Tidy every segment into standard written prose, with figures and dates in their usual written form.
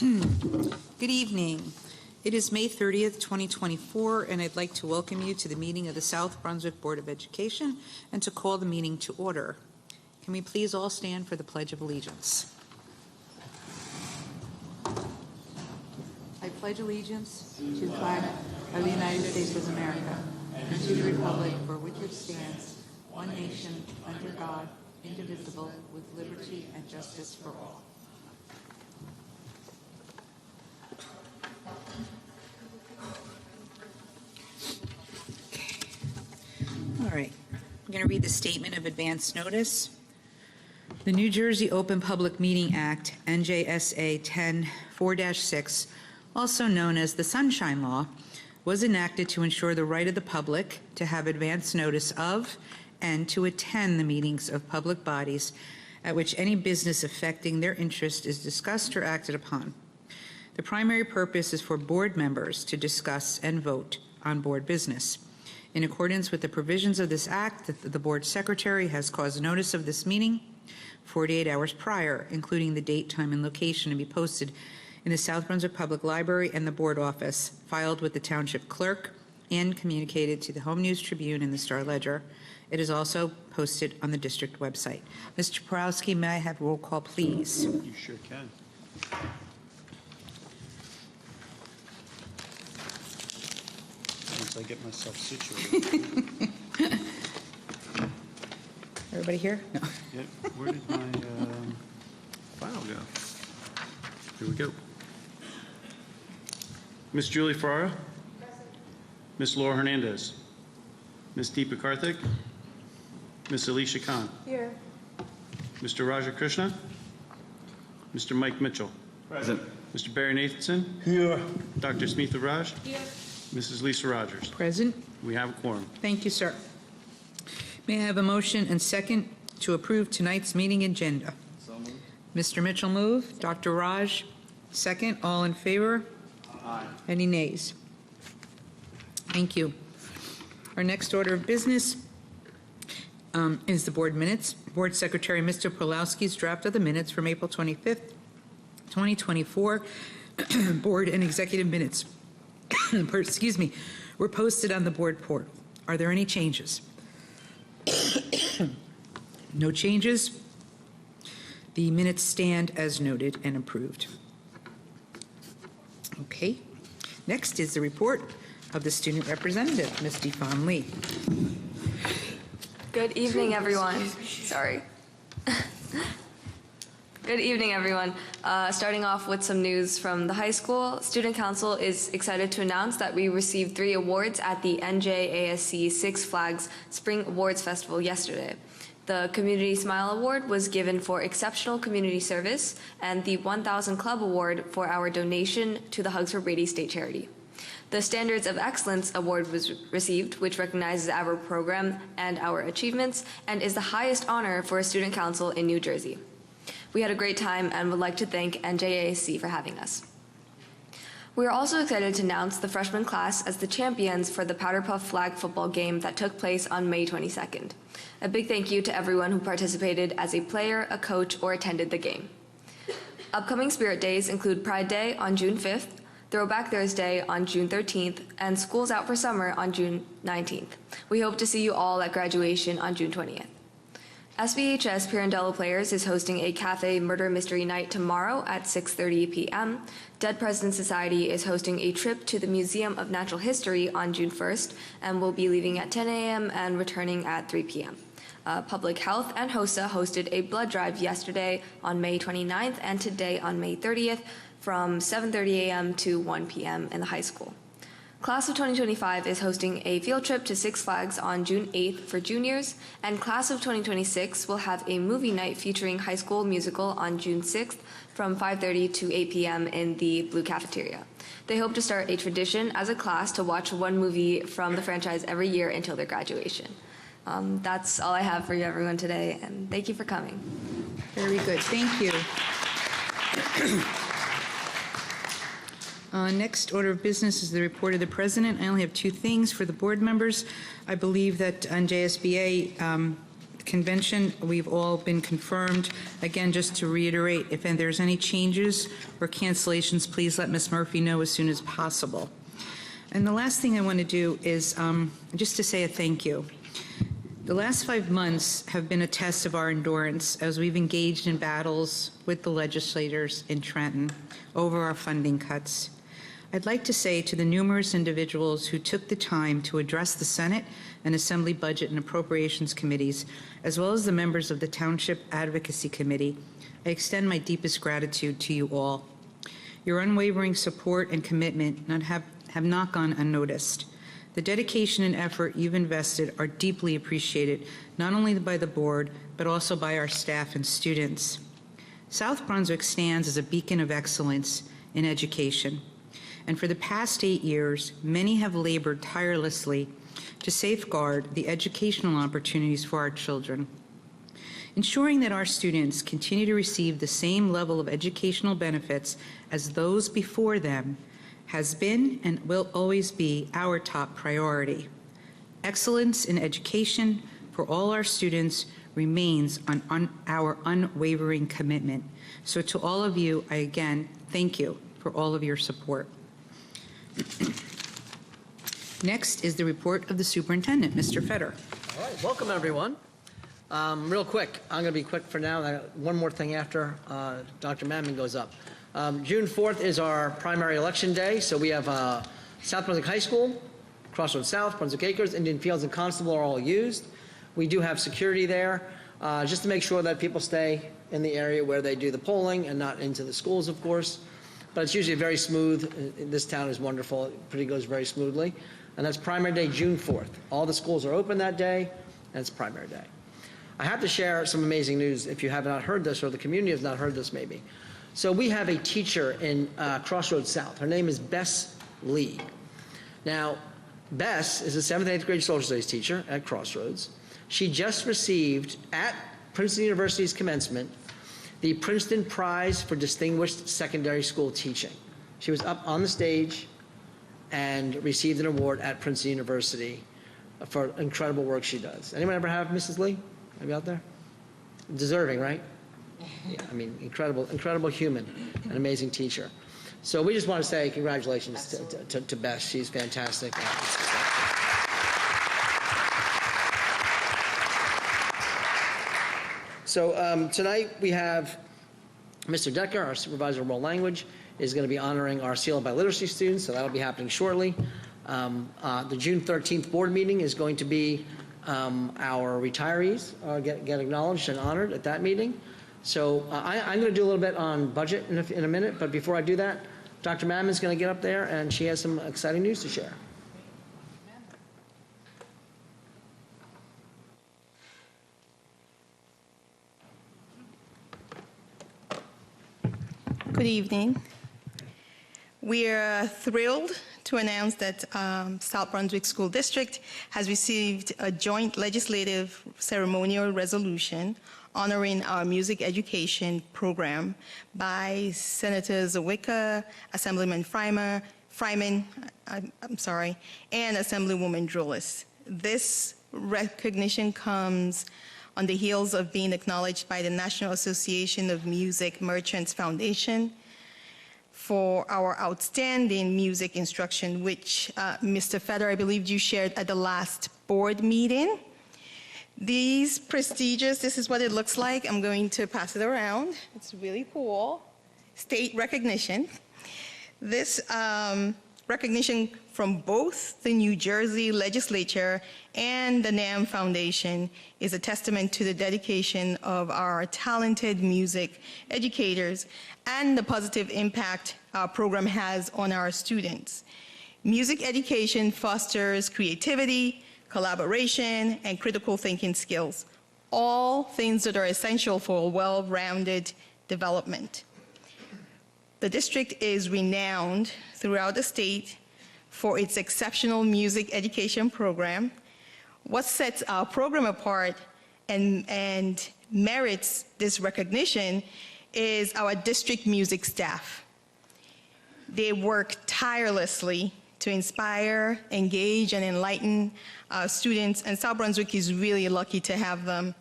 Good evening. It is May 30th, 2024, and I'd like to welcome you to the meeting of the South Brunswick Board of Education and to call the meeting to order. Can we please all stand for the Pledge of Allegiance? I pledge allegiance to the flag of the United States of America and to the republic for which it stands, one nation, under God, indivisible, with liberty and justice for all. All right, I'm going to read the Statement of Advance Notice. The New Jersey Open Public Meeting Act, NJSA 10-4-6, also known as the Sunshine Law, was enacted to ensure the right of the public to have advance notice of and to attend the meetings of public bodies at which any business affecting their interest is discussed or acted upon. The primary purpose is for board members to discuss and vote on board business. In accordance with the provisions of this act, the board secretary has caused notice of this meeting 48 hours prior, including the date, time, and location, to be posted in the South Brunswick Public Library and the board office, filed with the township clerk, and communicated to the Home News Tribune and the Star Ledger. It is also posted on the district website. Mr. Porowski, may I have roll call, please? You sure can. Once I get myself situated. Everybody here? No. Yep. Where did my file go? Here we go. Miss Julie Farrar? Miss Laura Hernandez? Miss Deepa Karthik? Miss Alicia Khan? Here. Mr. Raja Krishna? Mr. Mike Mitchell? Present. Mr. Barry Nathanson? Here. Dr. Smitha Raj? Here. Mrs. Lisa Rogers? Present. We have a quorum. Thank you, sir. May I have a motion and second to approve tonight's meeting agenda? So moved. Mr. Mitchell move. Dr. Raj second. All in favor? Aye. Any nays? Thank you. Our next order of business is the board minutes. Board Secretary Mr. Pulowski's draft of the minutes from April 25th, 2024 board and executive minutes were posted on the board portal. Are there any changes? No changes. The minutes stand as noted and approved. Okay. Next is the report of the student representative, Ms. Defon Lee. Good evening, everyone. Sorry. Good evening, everyone. Starting off with some news from the high school. Student Council is excited to announce that we received 3 awards at the NJASC Six Flags Spring Awards Festival yesterday. The Community Smile Award was given for exceptional community service, and the 1000 Club Award for our donation to the Hugs for Brady State Charity. The Standards of Excellence Award was received, which recognizes our program and our achievements, and is the highest honor for a student council in New Jersey. We had a great time and would like to thank NJASC for having us. We are also excited to announce the freshman class as the champions for the Powder Puff flag football game that took place on May 22nd. A big thank you to everyone who participated as a player, a coach, or attended the game. Upcoming Spirit Days include Pride Day on June 5th, Throwback Thursday on June 13th, and School's Out for Summer on June 19th. We hope to see you all at graduation on June 20th. SBHS Pirandello Players is hosting a cafe murder mystery night tomorrow at 6:30 p.m. Dead Presidents Society is hosting a trip to the Museum of Natural History on June 1st and will be leaving at 10 a.m. and returning at 3 p.m. Public Health and HOSA hosted a blood drive yesterday on May 29th and today on May 30th from 7:30 a.m. to 1 p.m. in the high school. Class of 2025 is hosting a field trip to Six Flags on June 8th for juniors, and Class of 2026 will have a movie night featuring High School Musical on June 6th from 5:30 to 8 p.m. in the Blue Cafeteria. They hope to start a tradition as a class to watch one movie from the franchise every year until their graduation. That's all I have for you, everyone, today, and thank you for coming. Very good. Thank you. Next order of business is the report of the president. I only have 2 things for the board members. I believe that NJSBA convention, we've all been confirmed. Again, just to reiterate, if there's any changes or cancellations, please let Ms. Murphy know as soon as possible. And the last thing I want to do is just to say a thank you. The last 5 months have been a test of our endurance as we've engaged in battles with the legislators in Trenton over our funding cuts. I'd like to say to the numerous individuals who took the time to address the Senate and Assembly Budget and Appropriations Committees, as well as the members of the Township Advocacy Committee, I extend my deepest gratitude to you all. Your unwavering support and commitment have not gone unnoticed. The dedication and effort you've invested are deeply appreciated, not only by the board, but also by our staff and students. South Brunswick stands as a beacon of excellence in education. And for the past 8 years, many have labored tirelessly to safeguard the educational opportunities for our children. Ensuring that our students continue to receive the same level of educational benefits as those before them has been and will always be our top priority. Excellence in education for all our students remains on our unwavering commitment. So to all of you, I again thank you for all of your support. Next is the report of the superintendent, Mr. Fetter. All right, welcome everyone. Real quick, I'm going to be quick for now. I got one more thing after Dr. Mammon goes up. June 4th is our primary election day, so we have South Brunswick High School, Crossroads South, Brunswick Acres, Indian Fields, and Constable are all used. We do have security there, just to make sure that people stay in the area where they do the polling and not into the schools, of course. But it's usually very smooth. This town is wonderful. It goes very smoothly. And that's primary day, June 4th. All the schools are open that day, and it's primary day. I have to share some amazing news if you have not heard this, or the community has not heard this maybe. So we have a teacher in Crossroads South. Her name is Bess Lee. Now, Bess is a 7th and 8th grade social studies teacher at Crossroads. She just received, at Princeton University's commencement, the Princeton Prize for Distinguished Secondary School Teaching. She was up on the stage and received an award at Princeton University for incredible work she does. Anyone ever have Mrs. Lee? Maybe out there? Deserving, right? Yeah, I mean, incredible human, an amazing teacher. So we just want to say congratulations to Bess. She's fantastic. So tonight we have Mr. Decker, our supervisor of world language, is going to be honoring our Seal by Literacy students, so that'll be happening shortly. The June 13th board meeting is going to be our retirees get acknowledged and honored at that meeting. So I'm going to do a little bit on budget in a minute, but before I do that, Dr. Mammon's going to get up there, and she has some exciting news to share. Good evening. We are thrilled to announce that South Brunswick School District has received a joint legislative ceremonial resolution honoring our music education program by Senators Zawicka, Assemblyman Fryman, and Assemblywoman Droulis. This recognition comes on the heels of being acknowledged by the National Association of Music Merchants Foundation for our outstanding music instruction, which Mr. Fetter, I believe you shared at the last board meeting. These prestigious, this is what it looks like. I'm going to pass it around. It's really cool. State recognition. This recognition from both the New Jersey legislature and the NAM Foundation is a testament to the dedication of our talented music educators and the positive impact our program has on our students. Music education fosters creativity, collaboration, and critical thinking skills, all things that are essential for a well-rounded development. The district is renowned throughout the state for its exceptional music education program. What sets our program apart and merits this recognition is our district music staff. They work tirelessly to inspire, engage, and enlighten students, and South Brunswick is really lucky to have them.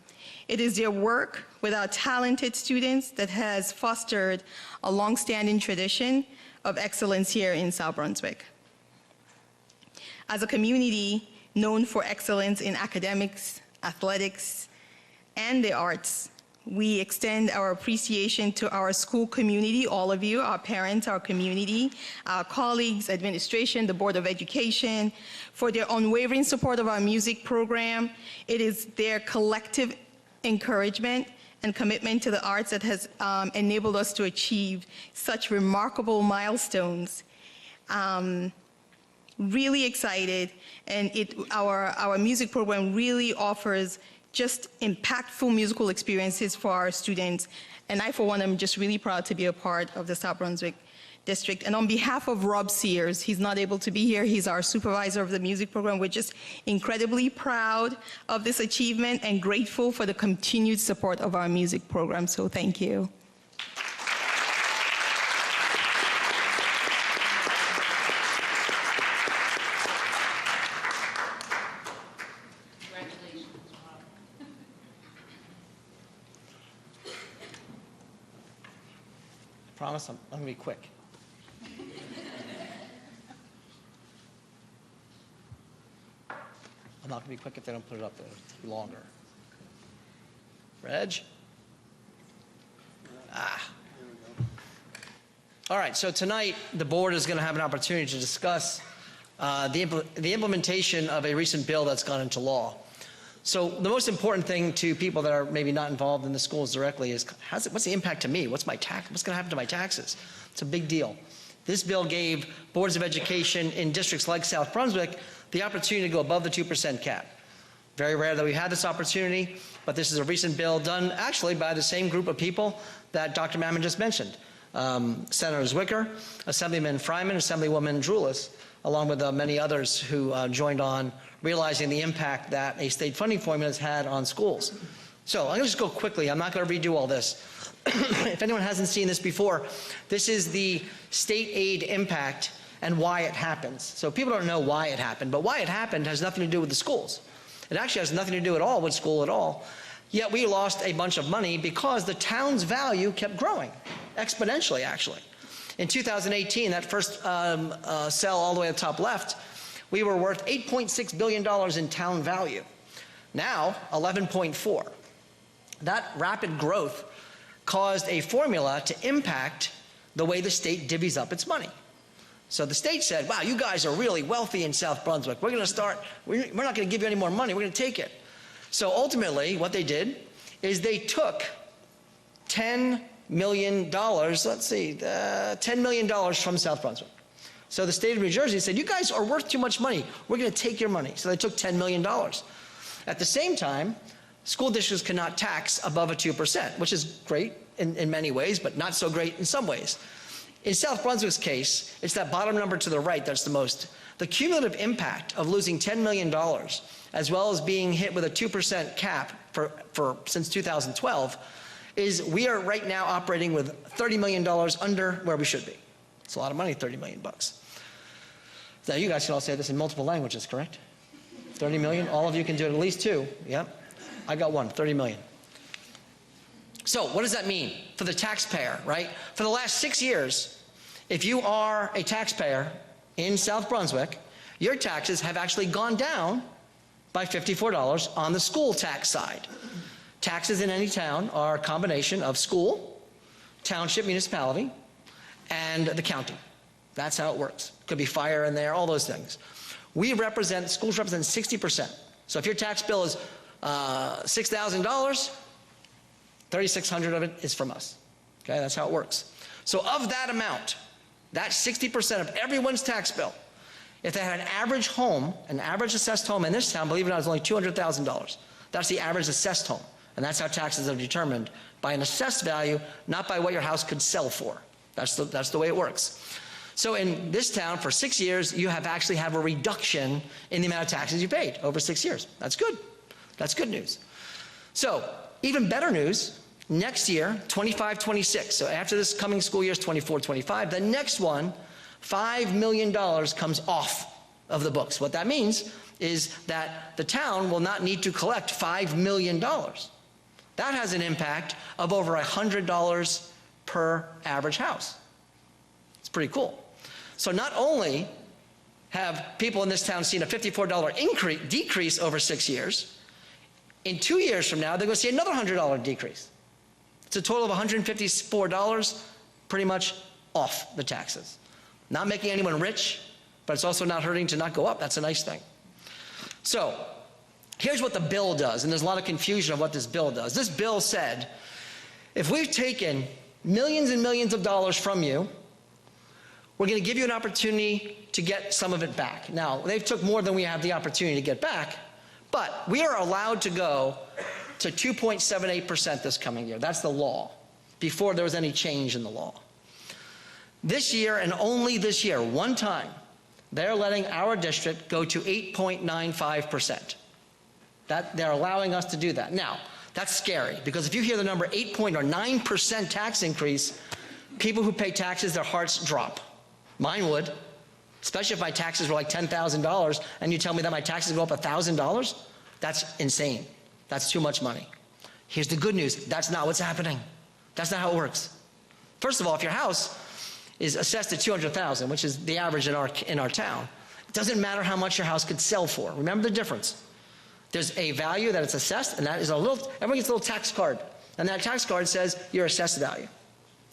It is their work with our talented students that has fostered a long-standing tradition of excellence here in South Brunswick. As a community known for excellence in academics, athletics, and the arts, we extend our appreciation to our school community, all of you, our parents, our community, our colleagues, administration, the Board of Education, for their unwavering support of our music program. It is their collective encouragement and commitment to the arts that has enabled us to achieve such remarkable milestones. Really excited, and our music program really offers just impactful musical experiences for our students. And I, for one, am just really proud to be a part of the South Brunswick District. And on behalf of Rob Sears, he's not able to be here, he's our supervisor of the music program. We're just incredibly proud of this achievement and grateful for the continued support of our music program, so thank you. Promise I'm going to be quick. I'm not going to be quick if they don't put it up there. It'll take longer. Reg? All right, so tonight the board is going to have an opportunity to discuss the implementation of a recent bill that's gone into law. So the most important thing to people that are maybe not involved in the schools directly is what's the impact to me? What's going to happen to my taxes? It's a big deal. This bill gave boards of education in districts like South Brunswick the opportunity to go above the 2% cap. Very rare that we've had this opportunity, but this is a recent bill done actually by the same group of people that Dr. Mammon just mentioned. Senators Wicker, Assemblyman Fryman, Assemblywoman Drulis, along with many others who joined on, realizing the impact that a state funding formula has had on schools. So I'm going to just go quickly. I'm not going to redo all this. If anyone hasn't seen this before, this is the state aid impact and why it happens. So people don't know why it happened, but why it happened has nothing to do with the schools. It actually has nothing to do at all with school at all. Yet we lost a bunch of money because the town's value kept growing, exponentially actually. In 2018, that first cell all the way at the top left, we were worth $8.6 billion in town value. Now, 11.4. That rapid growth caused a formula to impact the way the state divvies up its money. So the state said, wow, you guys are really wealthy in South Brunswick. We're not going to give you any more money. We're going to take it. So ultimately, what they did is they took $10 million, $10 million from South Brunswick. So the state of New Jersey said, you guys are worth too much money. We're going to take your money. So they took $10 million. At the same time, school districts cannot tax above a 2%, which is great in many ways, but not so great in some ways. In South Brunswick's case, it's that bottom number to the right that's the cumulative impact of losing $10 million, as well as being hit with a 2% cap since 2012, is we are right now operating with $30 million under where we should be. It's a lot of money, 30 million bucks. Now you guys can all say this in multiple languages, correct? 30 million, all of you can do it at least two, yep. I got one, 30 million. So what does that mean for the taxpayer, right? For the last 6 years, if you are a taxpayer in South Brunswick, your taxes have actually gone down by $54 on the school tax side. Taxes in any town are a combination of school, township, municipality, and the county. That's how it works. Could be fire in there, all those things. Schools represent 60%. So if your tax bill is $6,000, $3,600 of it is from us. Okay, that's how it works. So of that amount, that 60% of everyone's tax bill, if they had an average home, an average assessed home in this town, believe it or not, is only $200,000. That's the average assessed home. And that's how taxes are determined, by an assessed value, not by what your house could sell for. That's the way it works. So in this town, for 6 years, you have actually have a reduction in the amount of taxes you paid over 6 years. That's good. That's good news. So even better news, next year, 25-26, so after this coming school year is 24-25, the next one, $5 million comes off of the books. What that means is that the town will not need to collect $5 million. That has an impact of over $100 per average house. It's pretty cool. So not only have people in this town seen a $54 decrease over 6 years, in 2 years from now, they're going to see another $100 decrease. It's a total of $154 pretty much off the taxes. Not making anyone rich, but it's also not hurting to not go up. That's a nice thing. So here's what the bill does, and there's a lot of confusion of what this bill does. This bill said, if we've taken millions and millions of dollars from you, we're going to give you an opportunity to get some of it back. Now, they've took more than we have the opportunity to get back, but we are allowed to go to 2.78% this coming year. That's the law, before there was any change in the law. This year, and only this year, one time, they're letting our district go to 8.95%. They're allowing us to do that. Now, that's scary, because if you hear the number 8.9% tax increase, people who pay taxes, their hearts drop. Mine would, especially if my taxes were like $10,000, and you tell me that my taxes go up $1,000. That's insane. That's too much money. Here's the good news. That's not what's happening. That's not how it works. First of all, if your house is assessed at $200,000, which is the average in our town, it doesn't matter how much your house could sell for. Remember the difference. There's a value that it's assessed, and that is everyone gets a little tax card, and that tax card says your assessed value.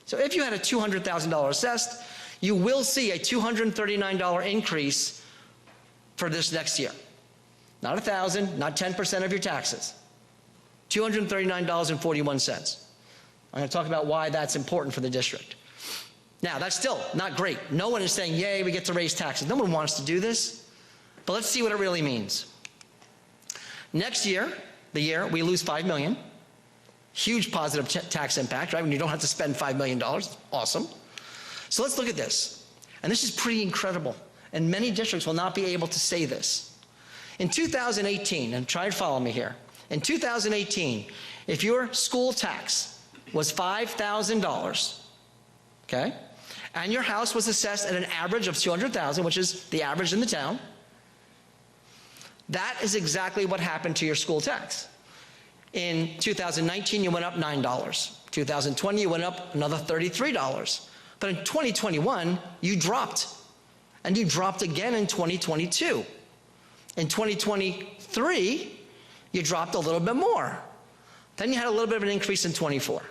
So if you had a $200,000 assessed, you will see a $239 increase for this next year. Not $1,000, not 10% of your taxes. $239.41. I'm going to talk about why that's important for the district. Now, that's still not great. No one is saying, yay, we get to raise taxes. No one wants to do this. But let's see what it really means. Next year, we lose $5 million. Huge positive tax impact, right? When you don't have to spend $5 million. Awesome. So let's look at this. And this is pretty incredible. And many districts will not be able to say this. In 2018, and try to follow me here. In 2018, if your school tax was $5,000, okay, and your house was assessed at an average of $200,000, which is the average in the town, that is exactly what happened to your school tax. In 2019, you went up $9. 2020, you went up another $33. But in 2021, you dropped. And you dropped again in 2022. In 2023, you dropped a little bit more. Then you had a little bit of an increase in 24.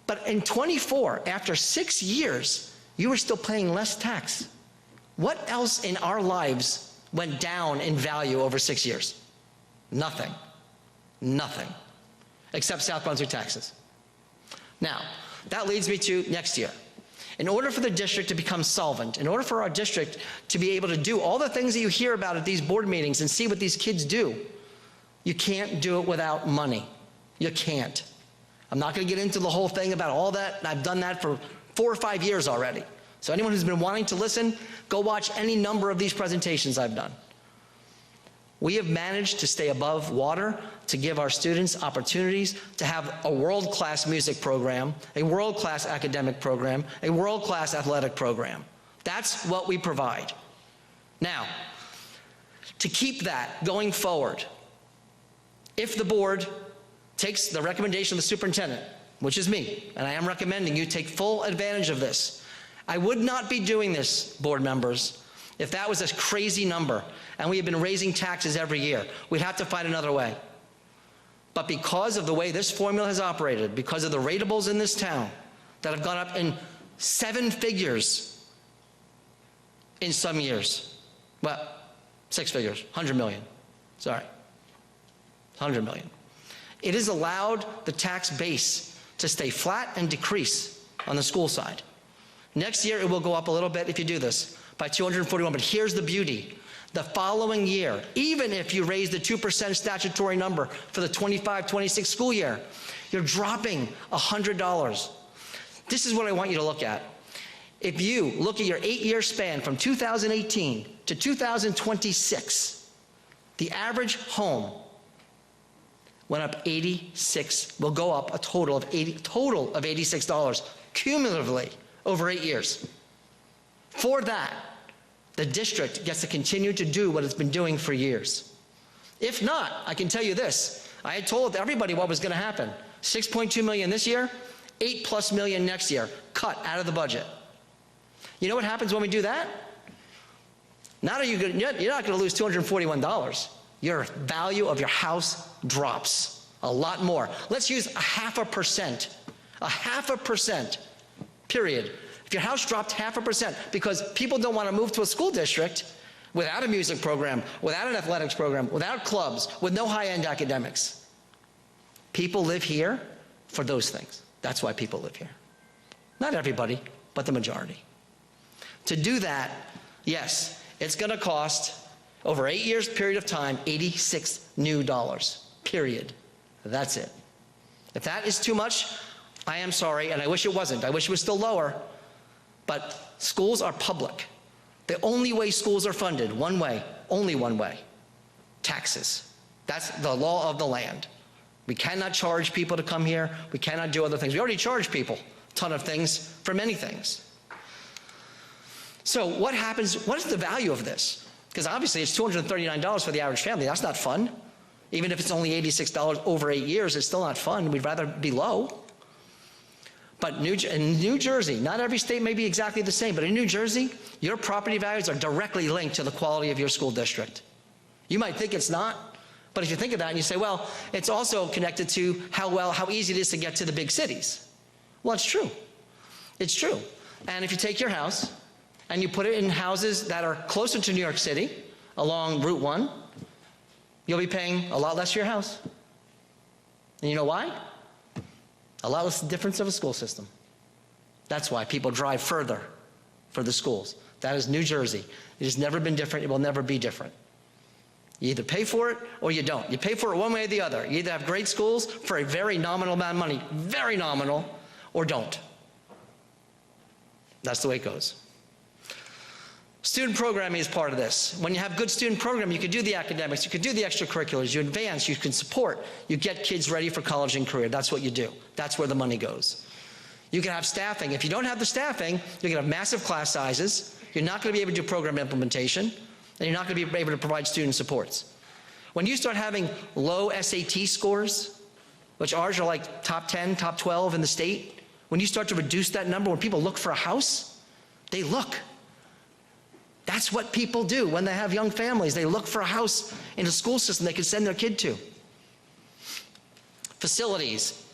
But in 24, after 6 years, you were still paying less tax. What else in our lives went down in value over 6 years? Nothing. Nothing. Except South Brunswick taxes. Now, that leads me to next year. In order for the district to become solvent, in order for our district to be able to do all the things that you hear about at these board meetings and see what these kids do, you can't do it without money. You can't. I'm not going to get into the whole thing about all that. I've done that for 4 or 5 years already. So anyone who's been wanting to listen, go watch any number of these presentations I've done. We have managed to stay above water, to give our students opportunities to have a world-class music program, a world-class academic program, a world-class athletic program. That's what we provide. Now, to keep that going forward, if the board takes the recommendation of the superintendent, which is me, and I am recommending you take full advantage of this, I would not be doing this, board members, if that was a crazy number and we have been raising taxes every year. We'd have to find another way. But because of the way this formula has operated, because of the ratables in this town that have gone up in 7 figures in some years, well, 6 figures, 100 million, sorry, 100 million. It has allowed the tax base to stay flat and decrease on the school side. Next year, it will go up a little bit if you do this, by 241, but here's the beauty. The following year, even if you raise the 2% statutory number for the 25-26 school year, you're dropping $100. This is what I want you to look at. If you look at your 8-year span from 2018 to 2026, the average home went up 86, will go up a total of $86 cumulatively over 8 years. For that, the district gets to continue to do what it's been doing for years. If not, I can tell you this, I had told everybody what was going to happen. 6.2 million this year, 8+ million next year, cut out of the budget. You know what happens when we do that? Not are you good, you're not going to lose $241. Your value of your house drops a lot more. Let's use 0.5%, period. If your house dropped 0.5% because people don't want to move to a school district without a music program, without an athletics program, without clubs, with no high-end academics. People live here for those things. That's why people live here. Not everybody, but the majority. To do that, yes, it's going to cost, over 8 years period of time, $86 new, period. That's it. If that is too much, I am sorry, and I wish it wasn't. I wish it was still lower. But schools are public. The only way schools are funded, one way, only one way, taxes. That's the law of the land. We cannot charge people to come here. We cannot do other things. We already charge people a ton of things for many things. So what happens, what is the value of this? Because obviously it's $239 for the average family. That's not fun. Even if it's only $86 over 8 years, it's still not fun. We'd rather be low. But in New Jersey, not every state may be exactly the same, but in New Jersey, your property values are directly linked to the quality of your school district. You might think it's not, but if you think of that and you say, well, it's also connected to how easy it is to get to the big cities. Well, it's true. It's true. And if you take your house and you put it in houses that are closer to New York City, along Route 1, you'll be paying a lot less for your house. And you know why? A lot less difference of a school system. That's why people drive further for the schools. That is New Jersey. It has never been different. It will never be different. You either pay for it or you don't. You pay for it one way or the other. You either have great schools for a very nominal amount of money, very nominal, or don't. That's the way it goes. Student programming is part of this. When you have good student program, you can do the academics, you can do the extracurriculars, you advance, you can support, you get kids ready for college and career. That's what you do. That's where the money goes. You can have staffing. If you don't have the staffing, you're going to have massive class sizes. You're not going to be able to do program implementation, and you're not going to be able to provide student supports. When you start having low SAT scores, which ours are like top 10, top 12 in the state, when you start to reduce that number, when people look for a house, they look. That's what people do when they have young families. They look for a house in a school system they can send their kid to. Facilities.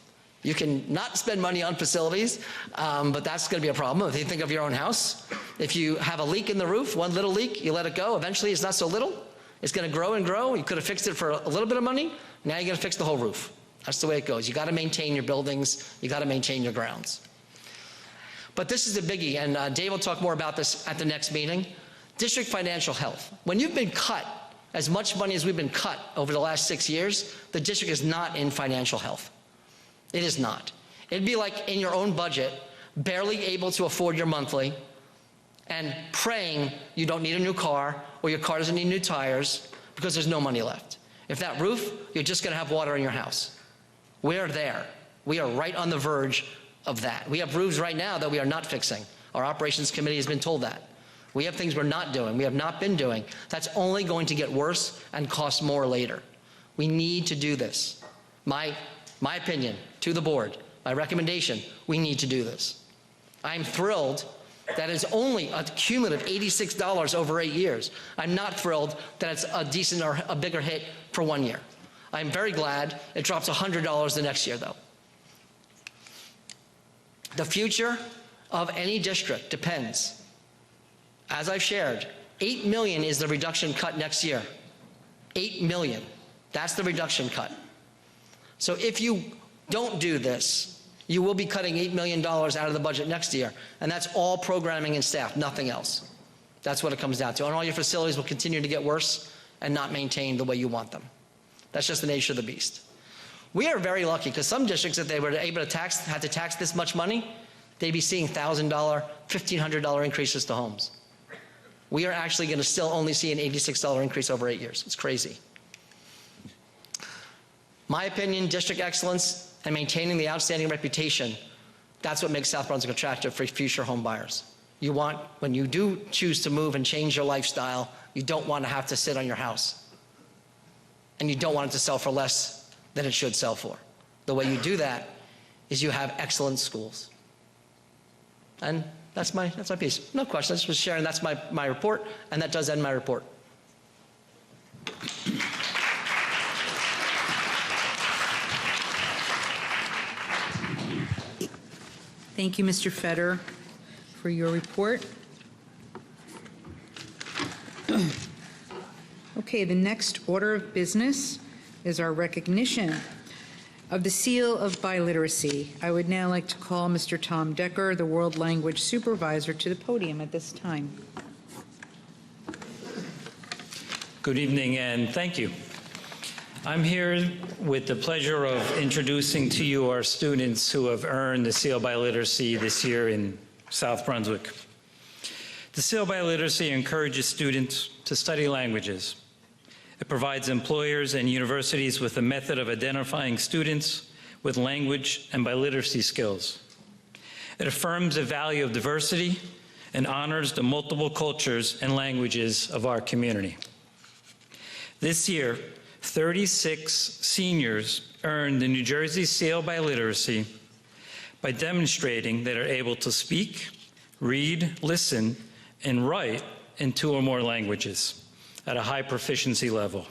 You can not spend money on facilities, but that's going to be a problem if you think of your own house. If you have a leak in the roof, one little leak, you let it go. Eventually, it's not so little. It's going to grow and grow. You could have fixed it for a little bit of money. Now you're going to fix the whole roof. That's the way it goes. You got to maintain your buildings. You got to maintain your grounds. But this is a biggie, and Dave will talk more about this at the next meeting. District financial health. When you've been cut as much money as we've been cut over the last 6 years, the district is not in financial health. It is not. It'd be like in your own budget, barely able to afford your monthly, and praying you don't need a new car or your car doesn't need new tires because there's no money left. If that roof, you're just going to have water in your house. We're there. We are right on the verge of that. We have roofs right now that we are not fixing. Our operations committee has been told that. We have things we're not doing. We have not been doing. That's only going to get worse and cost more later. We need to do this. My opinion to the board, my recommendation, we need to do this. I'm thrilled that it's only a cumulative $86 over 8 years. I'm not thrilled that it's a decent or a bigger hit for 1 year. I'm very glad it drops $100 the next year, though. The future of any district depends. As I've shared, 8 million is the reduction cut next year. 8 million. That's the reduction cut. So if you don't do this, you will be cutting $8 million out of the budget next year. And that's all programming and staff, nothing else. That's what it comes down to. And all your facilities will continue to get worse and not maintained the way you want them. That's just the nature of the beast. We are very lucky because some districts, if they were able to had to tax this much money, they'd be seeing $1,000, $1,500 increases to homes. We are actually going to still only see an $86 increase over 8 years. It's crazy. My opinion, district excellence and maintaining the outstanding reputation, that's what makes South Brunswick attractive for future home buyers. You want, when you do choose to move and change your lifestyle, you don't want to have to sit on your house. And you don't want it to sell for less than it should sell for. The way you do that is you have excellent schools. And that's my piece. No question, I just was sharing, that's my report, and that does end my report. Thank you, Mr. Fetter, for your report. Okay, the next order of business is our recognition of the Seal of Biliteracy. I would now like to call Mr. Tom Decker, the World Language Supervisor, to the podium at this time. Good evening and thank you. I'm here with the pleasure of introducing to you our students who have earned the Seal by Literacy this year in South Brunswick. The Seal by Literacy encourages students to study languages. It provides employers and universities with a method of identifying students with language and biliteracy skills. It affirms the value of diversity and honors the multiple cultures and languages of our community. This year, 36 seniors earned the New Jersey Seal by Literacy by demonstrating they are able to speak, read, listen, and write in 2 or more languages at a high proficiency level.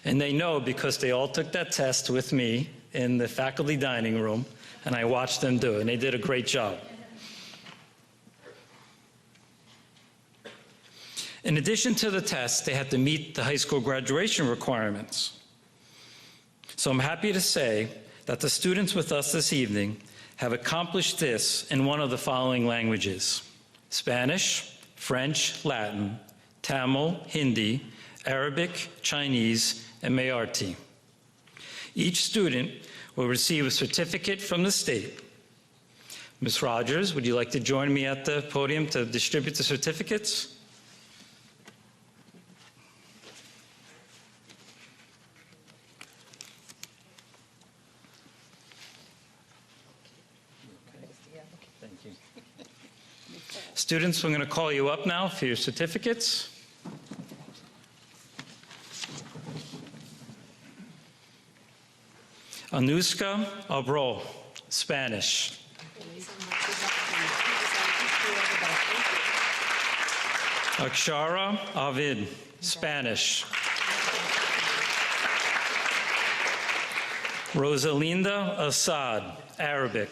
And they know because they all took that test with me in the faculty dining room, and I watched them do it, and they did a great job. In addition to the test, they had to meet the high school graduation requirements. So I'm happy to say that the students with us this evening have accomplished this in one of the following languages: Spanish, French, Latin, Tamil, Hindi, Arabic, Chinese, and Mayarti. Each student will receive a certificate from the state. Ms. Rogers, would you like to join me at the podium to distribute the certificates? Thank you. Students, I'm going to call you up now for your certificates. Anuska Abrol, Spanish. Akshara Avid, Spanish. Rosalinda Assad, Arabic.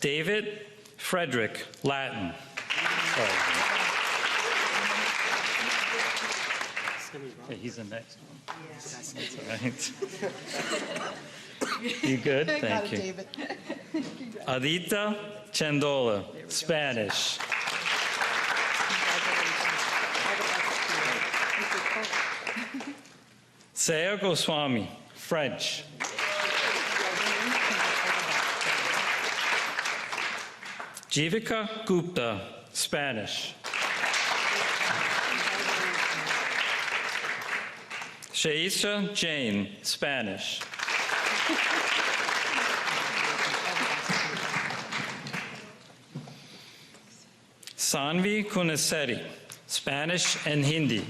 David Frederick, Latin. Okay, he's the next one. That's all right. You good? Thank you. David. Adita Chandola, Spanish. Saya Goswami, French. Jivika Gupta, Spanish. Shaisha Jain, Spanish. Sanvi Kunaseri, Spanish and Hindi.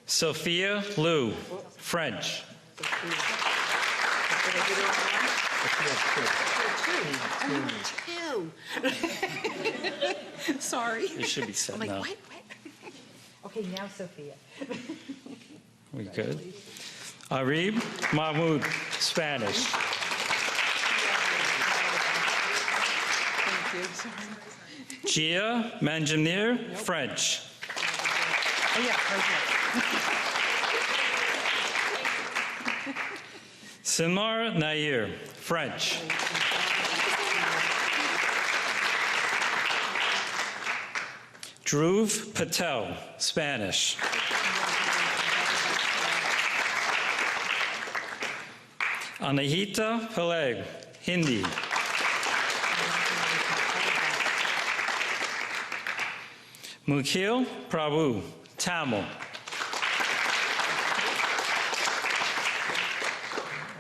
Sophia Liu, French. Two. Sorry. It should be set now. What? Okay, now Sophia. We good? Arib Mahmoud, Spanish. Thank you. Sorry. Gia Manjamir, French. Oh, yeah, right here. Simar Nair, French. Dhruv Patel, Spanish. Anahita Peleg, Hindi. Mukhil Prabhu, Tamil. Are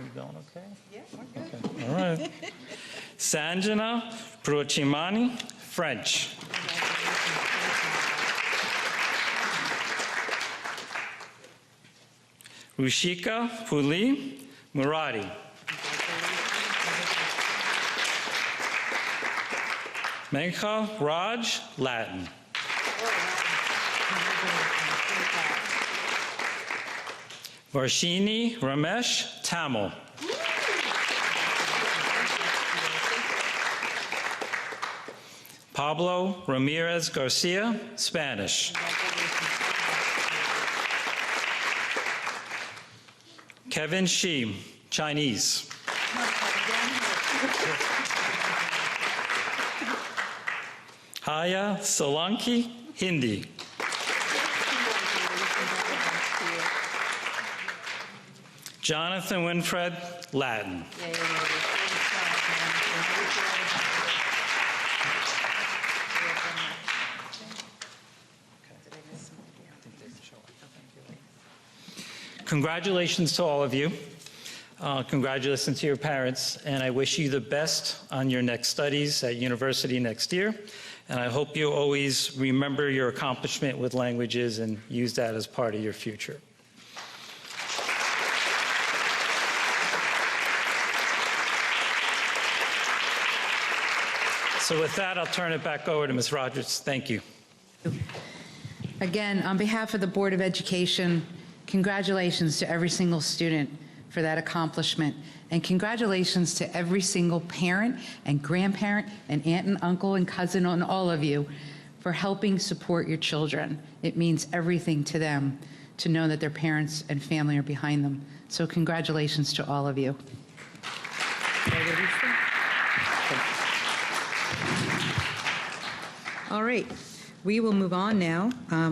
we going okay? Yeah, we're good. Okay. All right. Sanjana Pruchimani, French. Rushika Puli Murati. Menkha Raj, Latin. Varshini Ramesh, Tamil. Pablo Ramirez Garcia, Spanish. Kevin Shi, Chinese. Haya Solanki, Hindi. Jonathan Winfred, Latin. Congratulations to all of you. Congratulations to your parents, and I wish you the best on your next studies at university next year. And I hope you always remember your accomplishment with languages and use that as part of your future. So with that, I'll turn it back over to Ms. Rogers. Thank you. Again, on behalf of the Board of Education, congratulations to every single student for that accomplishment. And congratulations to every single parent and grandparent and aunt and uncle and cousin and all of you for helping support your children. It means everything to them to know that their parents and family are behind them. So congratulations to all of you. All right, we will move on now.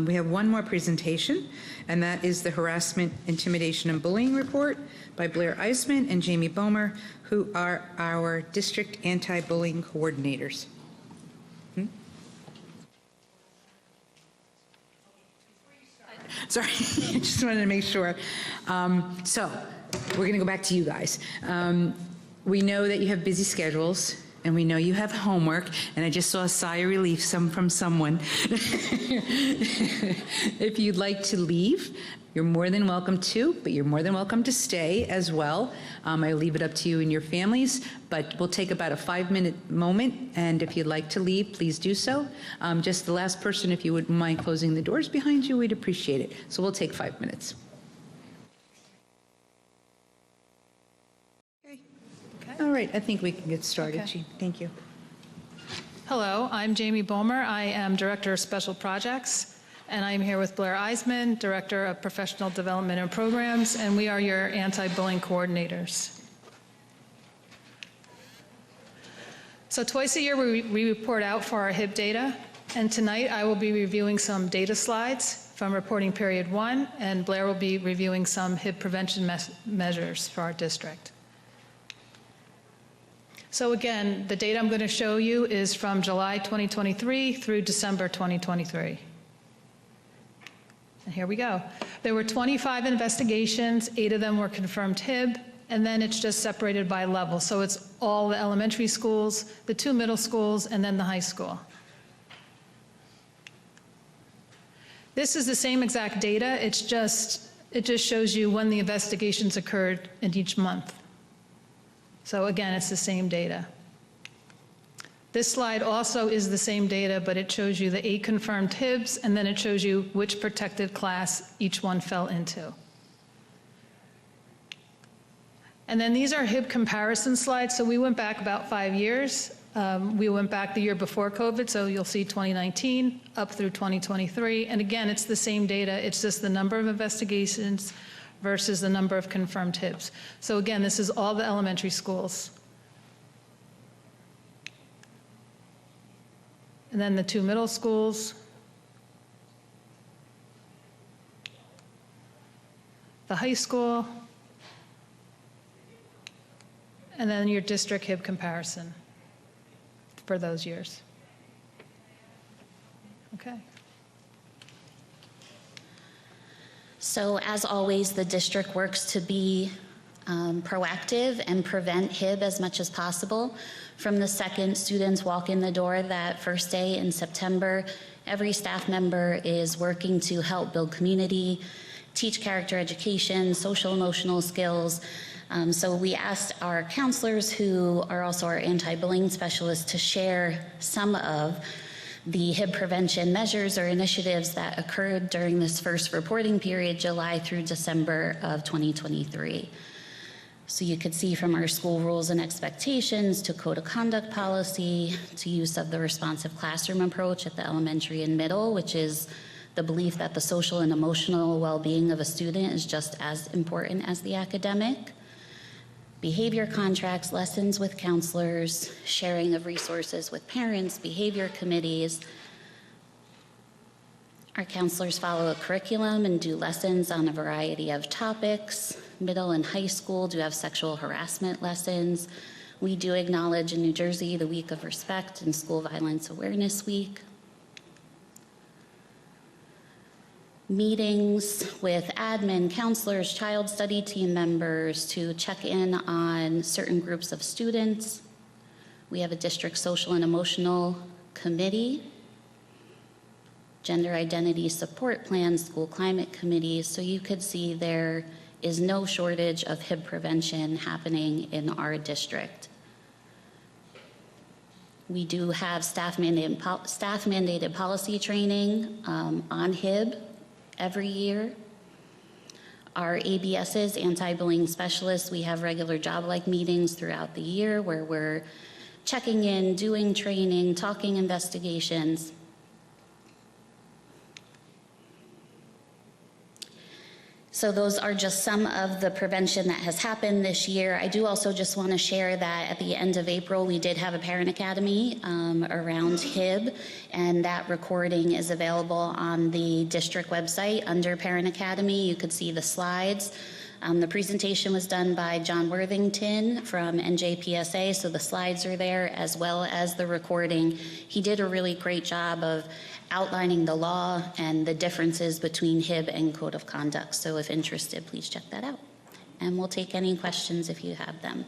We have one more presentation, and that is the Harassment, Intimidation, and Bullying Report by Blair Eisman and Jamie Bomer, who are our district anti-bullying coordinators. Sorry, I just wanted to make sure. So we're going to go back to you guys. We know that you have busy schedules, and we know you have homework, and I just saw a sigh of relief from someone. If you'd like to leave, you're more than welcome to, but you're more than welcome to stay as well. I leave it up to you and your families, but we'll take about a 5-minute moment, and if you'd like to leave, please do so. Just the last person, if you wouldn't mind closing the doors behind you, we'd appreciate it. So we'll take 5 minutes. All right, I think we can get started. Okay. Thank you. Hello, I'm Jamie Bomer. I am Director of Special Projects, and I'm here with Blair Eisman, Director of Professional Development and Programs, and we are your anti-bullying coordinators. So twice a year we report out for our HIB data, and tonight I will be reviewing some data slides from reporting period 1, and Blair will be reviewing some HIB prevention measures for our district. So again, the data I'm going to show you is from July 2023 through December 2023. And here we go. There were 25 investigations, 8 of them were confirmed HIB, and then it's just separated by level. So it's all the elementary schools, the 2 middle schools, and then the high school. This is the same exact data, it just shows you when the investigations occurred in each month. So again, it's the same data. This slide also is the same data, but it shows you the 8 confirmed HIBs, and then it shows you which protected class each one fell into. And then these are HIB comparison slides. So we went back about 5 years. We went back the year before COVID, so you'll see 2019 up through 2023. And again, it's the same data. It's just the number of investigations versus the number of confirmed HIBs. So again, this is all the elementary schools. And then the 2 middle schools, the high school, and then your district HIB comparison for those years. Okay. So as always, the district works to be proactive and prevent HIB as much as possible. From the second students walk in the door that first day in September, every staff member is working to help build community, teach character education, social emotional skills. So we asked our counselors, who are also our anti-bullying specialists, to share some of the HIB prevention measures or initiatives that occurred during this first reporting period, July through December of 2023. So you could see from our school rules and expectations to code of conduct policy to use of the responsive classroom approach at the elementary and middle, which is the belief that the social and emotional well-being of a student is just as important as the academic. Behavior contracts, lessons with counselors, sharing of resources with parents, behavior committees. Our counselors follow a curriculum and do lessons on a variety of topics. Middle and high school do have sexual harassment lessons. We do acknowledge in New Jersey the Week of Respect and School Violence Awareness Week. Meetings with admin, counselors, child study team members to check in on certain groups of students. We have a district social and emotional committee, gender identity support plans, school climate committees. So you could see there is no shortage of HIB prevention happening in our district. We do have staff-mandated policy training on HIB every year. Our ABSs, anti-bullying specialists, we have regular job-like meetings throughout the year where we're checking in, doing training, talking investigations. So those are just some of the prevention that has happened this year. I do also just want to share that at the end of April, we did have a parent academy around HIB, and that recording is available on the district website under Parent Academy. You could see the slides. The presentation was done by John Worthington from NJPSA, so the slides are there as well as the recording. He did a really great job of outlining the law and the differences between HIB and Code of Conduct. So if interested, please check that out. And we'll take any questions if you have them.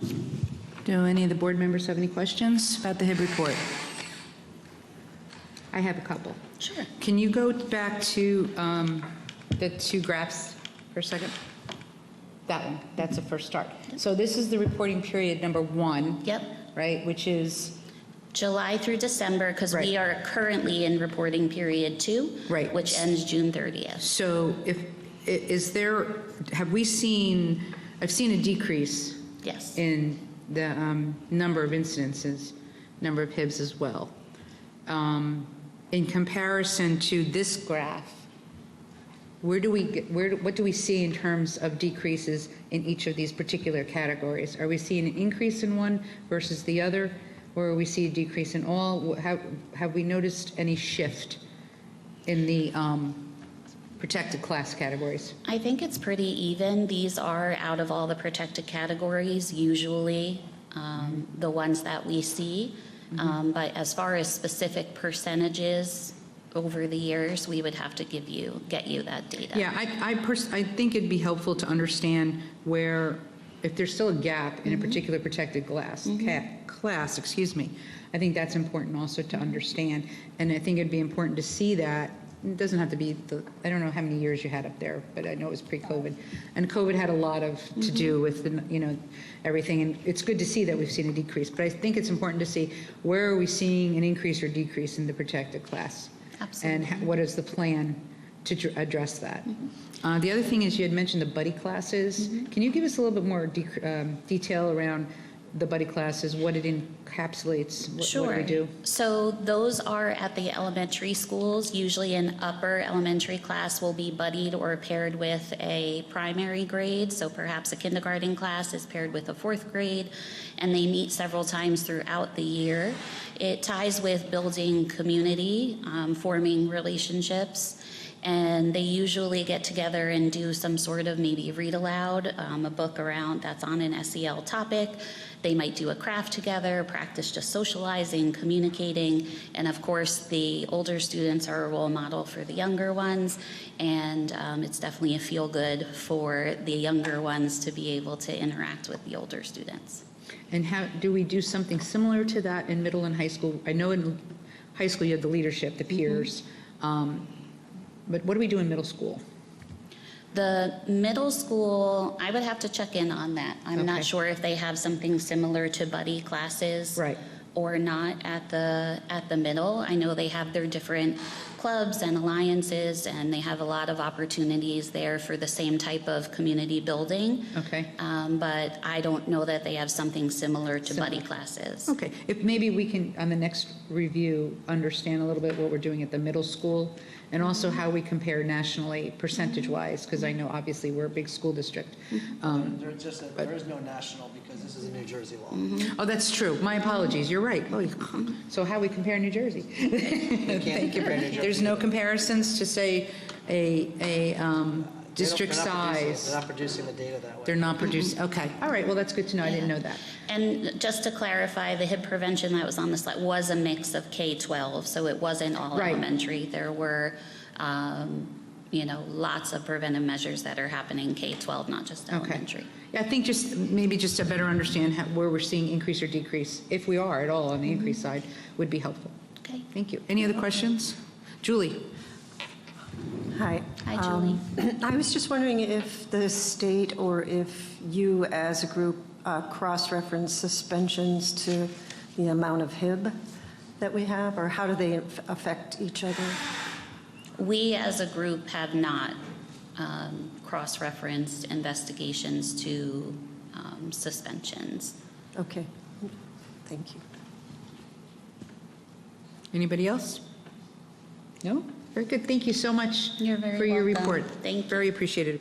Do any of the board members have any questions about the HIB report? I have a couple. Sure. Can you go back to the two graphs for a second? That one, that's a first start. So this is the reporting period number 1. Yep. Right, which is? July through December, because Right. we are currently in reporting period 2, Right. which ends June 30th. So have we seen, I've seen a decrease Yes. in the number of incidences, number of HIBs as well. In comparison to this graph, what do we see in terms of decreases in each of these particular categories? Are we seeing an increase in one versus the other, or we see a decrease in all? Have we noticed any shift in the protected class categories? I think it's pretty even. These are out of all the protected categories, usually the ones that we see. But as far as specific percentages over the years, we would have to get you that data. Yeah, I think it'd be helpful to understand where, if there's still a gap in a particular protected class, excuse me, I think that's important also to understand. And I think it'd be important to see that. It doesn't have to be I don't know how many years you had up there, but I know it was pre-COVID. And COVID had a lot to do with everything. And it's good to see that we've seen a decrease. But I think it's important to see where are we seeing an increase or decrease in the protected class. Absolutely. And what is the plan to address that? The other thing is you had mentioned the buddy classes. Can you give us a little bit more detail around the buddy classes, what it encapsulates, what do we do? So those are at the elementary schools. Usually an upper elementary class will be buddied or paired with a primary grade. So perhaps a kindergarten class is paired with a 4th grade, and they meet several times throughout the year. It ties with building community, forming relationships, And they usually get together and do some sort of maybe read aloud, a book around that's on an SEL topic. They might do a craft together, practice just socializing, communicating, and of course the older students are a role model for the younger ones, and it's definitely a feel-good for the younger ones to be able to interact with the older students. And how, do we do something similar to that in middle and high school? I know in high school you have the leadership, the peers, but what do we do in middle school? The middle school, I would have to check in on that. I'm not Okay. sure if they have something similar to buddy classes. Right. Or not at the middle. I know they have their different clubs and alliances, and they have a lot of opportunities there for the same type of community building. Okay. But I don't know that they have something similar to buddy classes. Okay, if maybe we can, on the next review, understand a little bit what we're doing at the middle school, and also how we compare nationally, percentage-wise, because I know obviously we're a big school district. There is no national because this is a New Jersey law. Oh, that's true, my apologies, you're right. Oh, so how we compare New Jersey? Thank you. There's no comparisons to, say, a district size? They're not producing the data that way. They're not producing, okay, all right, well, that's good to know, I didn't know that. And just to clarify, the HIB prevention that was on the slide was a mix of K-12, so it wasn't all Right. elementary. There were, lots of preventive measures that are happening K-12, not just elementary. Yeah, I think maybe just to better understand where we're seeing increase or decrease, if we are at all on the increase side, would be helpful. Okay. Thank you. Any other questions? Julie? Hi. Hi, Julie. I was just wondering if the state or if you as a group cross-reference suspensions to the amount of HIB that we have, or how do they affect each other? We as a group have not cross-referenced investigations to suspensions. Okay, thank you. Anybody else? No? Very good. Thank you so much You're very for your welcome. report. Thank you. Very appreciated.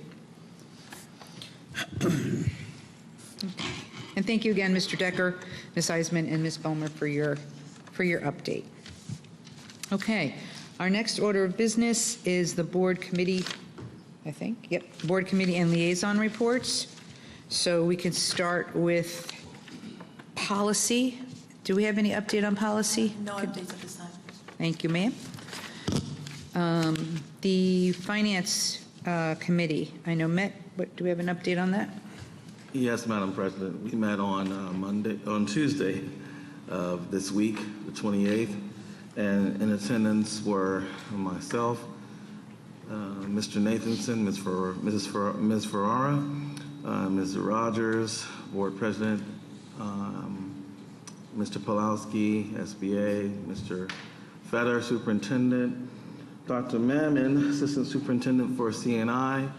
And thank you again, Mr. Decker, Ms. Eisman, and Ms. Bomer for your update. Okay, our next order of business is the board committee, I think, yep, board committee and liaison reports. So we can start with policy. Do we have any update on policy? No updates at this time. Thank you, ma'am. The finance committee, I know met, but do we have an update on that? Yes, Madam President. We met on Tuesday of this week, the 28th, and in attendance were myself, Mr. Nathanson, Ms. Ferrara, Ms. Rogers, Board President, Mr. Pulowski, SBA, Mr. Fetter, Superintendent, Dr. Mammon, Assistant Superintendent for CNI,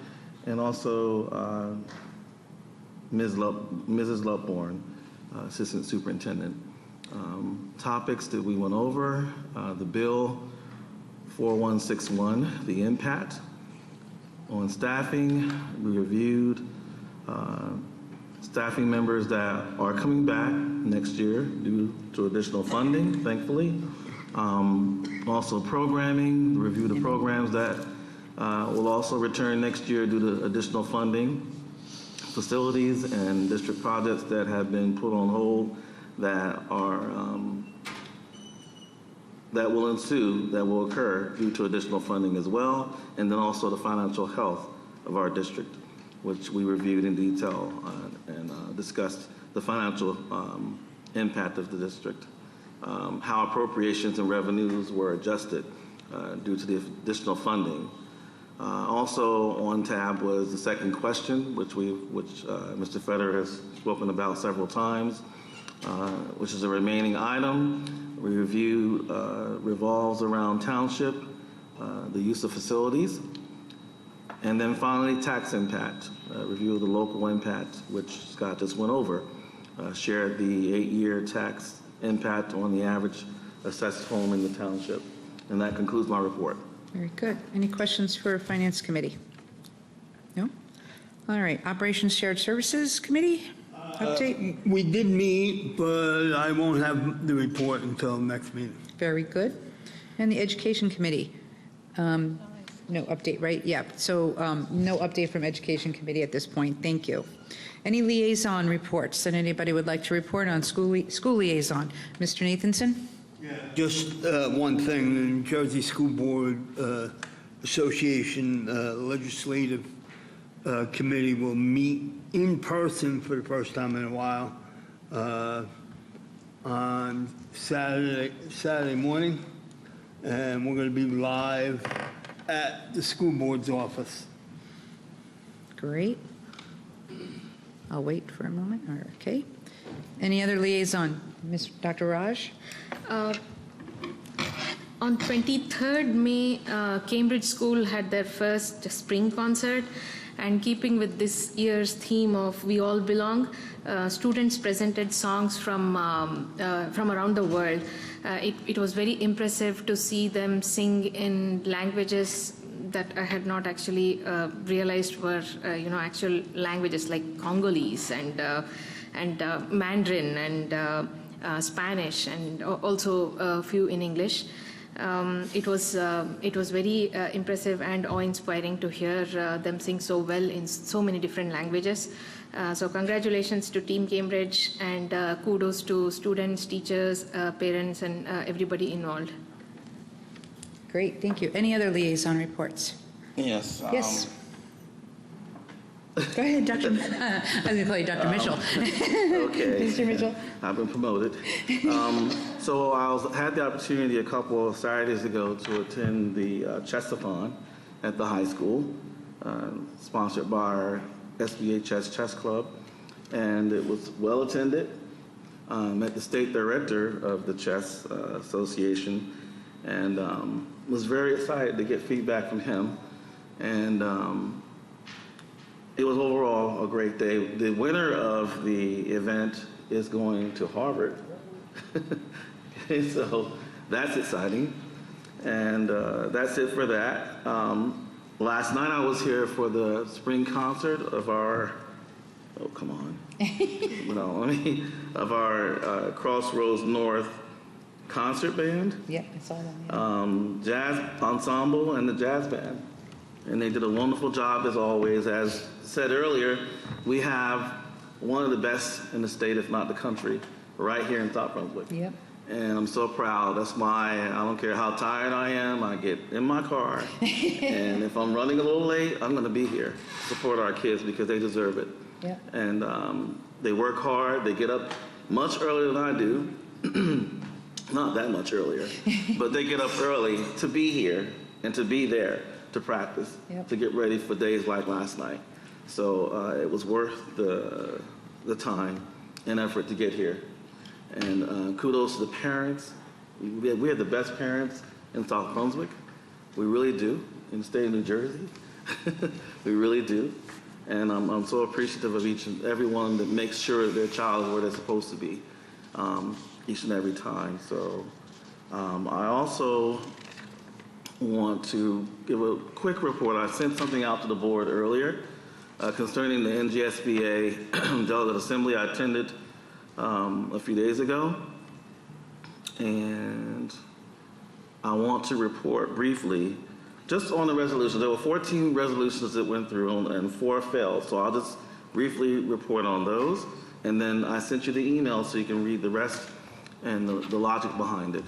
and also Mrs. Lupborn, Assistant Superintendent. Topics that we went over, the bill 4161, the impact on staffing. We reviewed staffing members that are coming back next year due to additional funding, thankfully. Also programming, review the programs that will also return next year due to additional funding. Facilities and district projects that have been put on hold that are that will ensue, that will occur due to additional funding as well, and then also the financial health of our district, which we reviewed in detail and discussed the financial impact of the district, how appropriations and revenues were adjusted due to the additional funding. Also on tab was the second question, which Mr. Fetter has spoken about several times, which is a remaining item. We review revolves around township, the use of facilities, and then finally tax impact, review of the local impact, which Scott just went over, shared the 8-year tax impact on the average assessed home in the township. And that concludes my report. Very good. Any questions for Finance Committee? No? All right. Operations Shared Services Committee, update? We did meet, but I won't have the report until next meeting. Very good. And the Education Committee? No update, right? Yeah, so no update from Education Committee at this point. Thank you. Any liaison reports that anybody would like to report on school liaison? Mr. Nathanson? Just one thing, the New Jersey School Board Association Legislative Committee will meet in person for the first time in a while on Saturday morning, and we're going to be live at the school board's office. Great. I'll wait for a moment. Okay. Any other liaison? Dr. Raj? On 23rd May, Cambridge School had their first spring concert, and keeping with this year's theme of We All Belong, students presented songs from around the world. It was very impressive to see them sing in languages that I had not actually realized were actual languages like Congolese and Mandarin and Spanish, and also a few in English. It was very impressive and awe-inspiring to hear them sing so well in so many different languages. So congratulations to Team Cambridge, and kudos to students, teachers, parents, and everybody involved. Great, thank you. Any other liaison reports? Yes. Yes. Go ahead, Dr. I was going to call you Dr. Mitchell. Okay. Mr. Mitchell. I've been promoted. So I had the opportunity a couple of Saturdays ago to attend the chess-a-thon at the high school, sponsored by our SBHS Chess Club, and it was well attended. Met the state director of the Chess Association, and was very excited to get feedback from him. And it was overall a great day. The winner of the event is going to Harvard. So that's exciting. And that's it for that. Last night I was here for the spring concert of our, oh, come on. Of our Crossroads North concert band. Yeah, I saw that. Jazz ensemble and the jazz band. And they did a wonderful job as always. As said earlier, we have one of the best in the state, if not the country, right here in South Brunswick. Yep. And I'm so proud. That's why I don't care how tired I am, I get in my car. And if I'm running a little late, I'm going to be here. Support our kids because they deserve it. Yep. And they work hard. They get up much earlier than I do. Not that much earlier. But they get up early to be here and to be there to practice, to get ready for days like last night. So it was worth the time and effort to get here. And kudos to the parents. We have the best parents in South Brunswick. We really do, in the state of New Jersey. We really do. And I'm so appreciative of each and every one that makes sure their child is where they're supposed to be each and every time. So I also want to give a quick report. I sent something out to the board earlier concerning the NJSBA Delegate Assembly I attended a few days ago. And I want to report briefly just on the resolutions. There were 14 resolutions that went through and 4 failed. So I'll just briefly report on those. And then I sent you the email so you can read the rest and the logic behind it.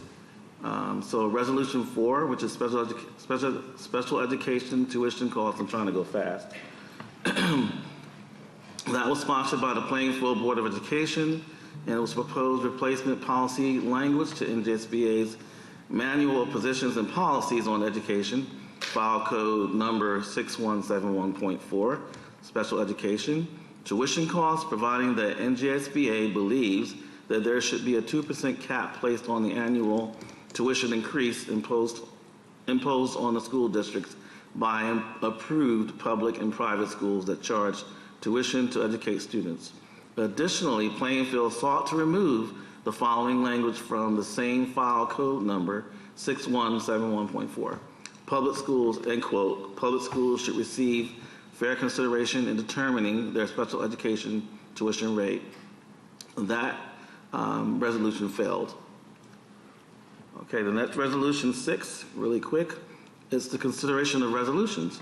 So Resolution 4, which is special education tuition costs. I'm trying to go fast. That was sponsored by the Plainfield Board of Education, and it was proposed replacement policy language to NJSBA's Manual of Positions and Policies on Education, file code number 6171.4, special education, tuition costs, providing that NJSBA believes that there should be a 2% cap placed on the annual tuition increase imposed on the school districts by approved public and private schools that charge tuition to educate students. Additionally, Plainfield sought to remove the following language from the same file code number 6171.4. Public schools, end quote, public schools should receive fair consideration in determining their special education tuition rate. That resolution failed. Okay, the next resolution 6, really quick. It's the consideration of resolutions.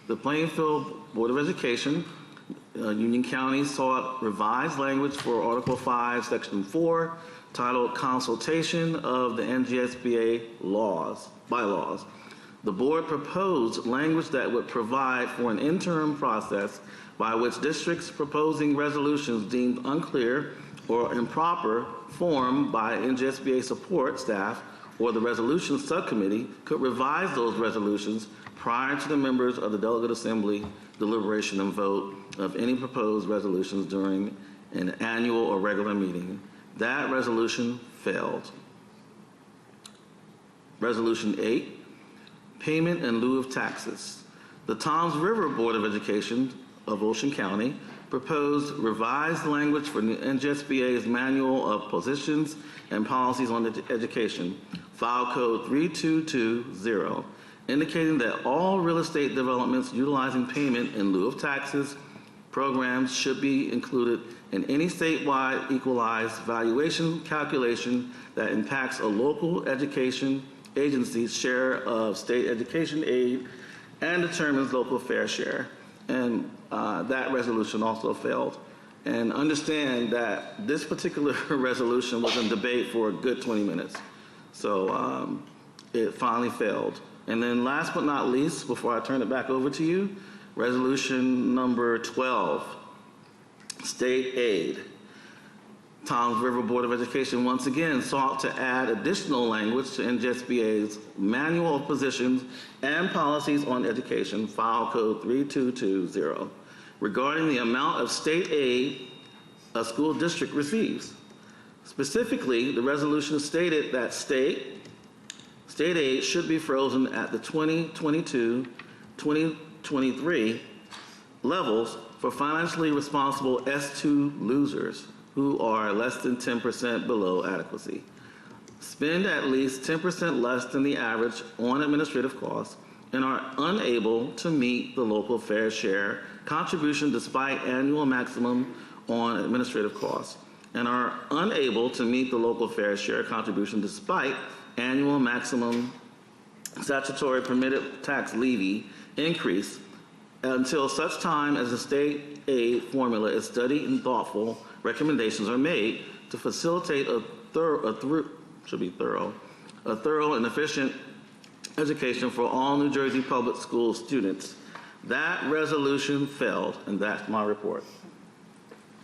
The Plainfield Board of Education, Union County sought revised language for Article 5, Section 4, titled Consultation of the NGSBA bylaws. The board proposed language that would provide for an interim process by which districts proposing resolutions deemed unclear or improper formed by NGSBA support staff or the resolution subcommittee could revise those resolutions prior to the members of the delegate assembly deliberation and vote of any proposed resolutions during an annual or regular meeting. That resolution failed. Resolution 8, payment in lieu of taxes. The Toms River Board of Education of Ocean County proposed revised language for the NGSBA's Manual of Positions and Policies on Education, File Code 3220, indicating that all real estate developments utilizing payment in lieu of taxes programs should be included in any statewide equalized valuation calculation that impacts a local education agency's share of state education aid and determines local fair share. And that resolution also failed. And understand that this particular resolution was in debate for a good 20 minutes. So it finally failed. And then last but not least, before I turn it back over to you, resolution number 12, state aid. Toms River Board of Education once again sought to add additional language to NGSBA's Manual of Positions and Policies on Education, File Code 3220, regarding the amount of state aid a school district receives. Specifically, the resolution stated that state aid should be frozen at the 2022-2023 levels for financially responsible S2 losers who are less than 10% below adequacy. Spend at least 10% less than the average on administrative costs and are unable to meet the local fair share contribution despite annual maximum on administrative costs, and are unable to meet the local fair share contribution despite annual maximum statutory permitted tax levy increase until such time as the state aid formula is studied and thoughtful recommendations are made to facilitate a thorough and efficient education for all New Jersey public school students. That resolution failed, and that's my report.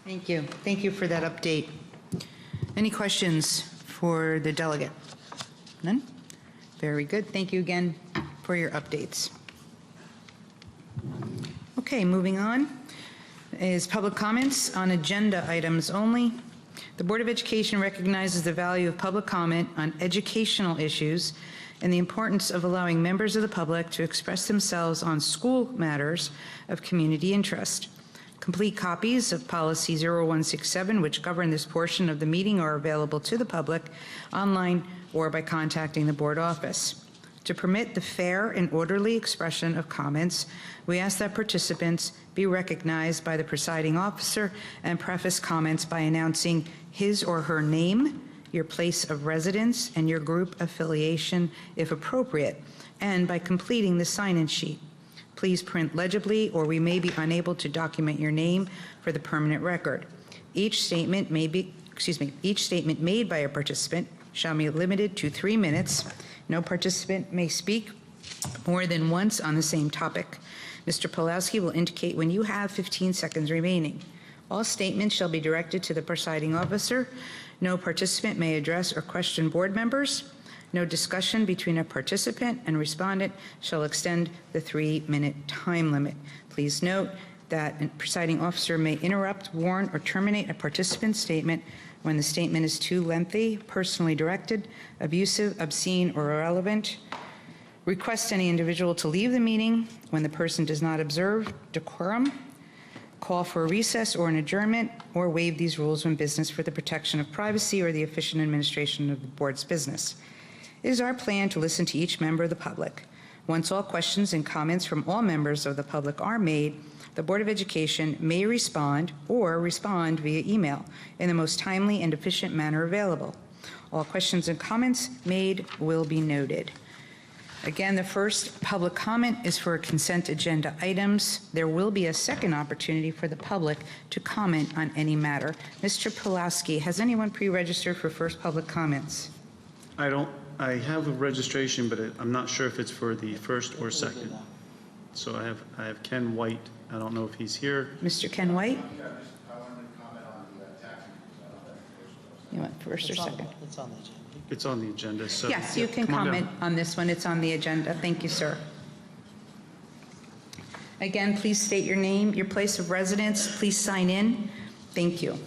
Thank you. Thank you for that update. Any questions for the delegate? None? Very good. Thank you again for your updates. Okay, moving on is public comments on agenda items only. The Board of Education recognizes the value of public comment on educational issues and the importance of allowing members of the public to express themselves on school matters of community interest. Complete copies of Policy 0167, which govern this portion of the meeting, are available to the public online or by contacting the board office. To permit the fair and orderly expression of comments, we ask that participants be recognized by the presiding officer and preface comments by announcing his or her name, your place of residence, and your group affiliation, if appropriate, and by completing the sign-in sheet. Please print legibly, or we may be unable to document your name for the permanent record. Each statement made by a participant shall be limited to 3 minutes. No participant may speak more than once on the same topic. Mr. Pulowski will indicate when you have 15 seconds remaining. All statements shall be directed to the presiding officer. No participant may address or question board members. No discussion between a participant and respondent shall extend the 3-minute time limit. Please note that a presiding officer may interrupt, warn, or terminate a participant's statement when the statement is too lengthy, personally directed, abusive, obscene, or irrelevant. Request any individual to leave the meeting when the person does not observe decorum. Call for a recess or an adjournment, or waive these rules when business for the protection of privacy or the efficient administration of the board's business. It is our plan to listen to each member of the public. Once all questions and comments from all members of the public are made, the Board of Education may respond or respond via email in the most timely and efficient manner available. All questions and comments made will be noted. Again, the first public comment is for consent agenda items. There will be a second opportunity for the public to comment on any matter. Mr. Pulaski, has anyone pre-registered for first public comments? I have a registration, but I'm not sure if it's for the first or second. So I have Ken White. I don't know if he's here. Mr. Ken White? You want first or second? It's on the agenda. It's on the agenda, so. Yes, you can come on down. comment on this one. It's on the agenda. Thank you, sir. Again, please state your name, your place of residence. Please sign in. Thank you.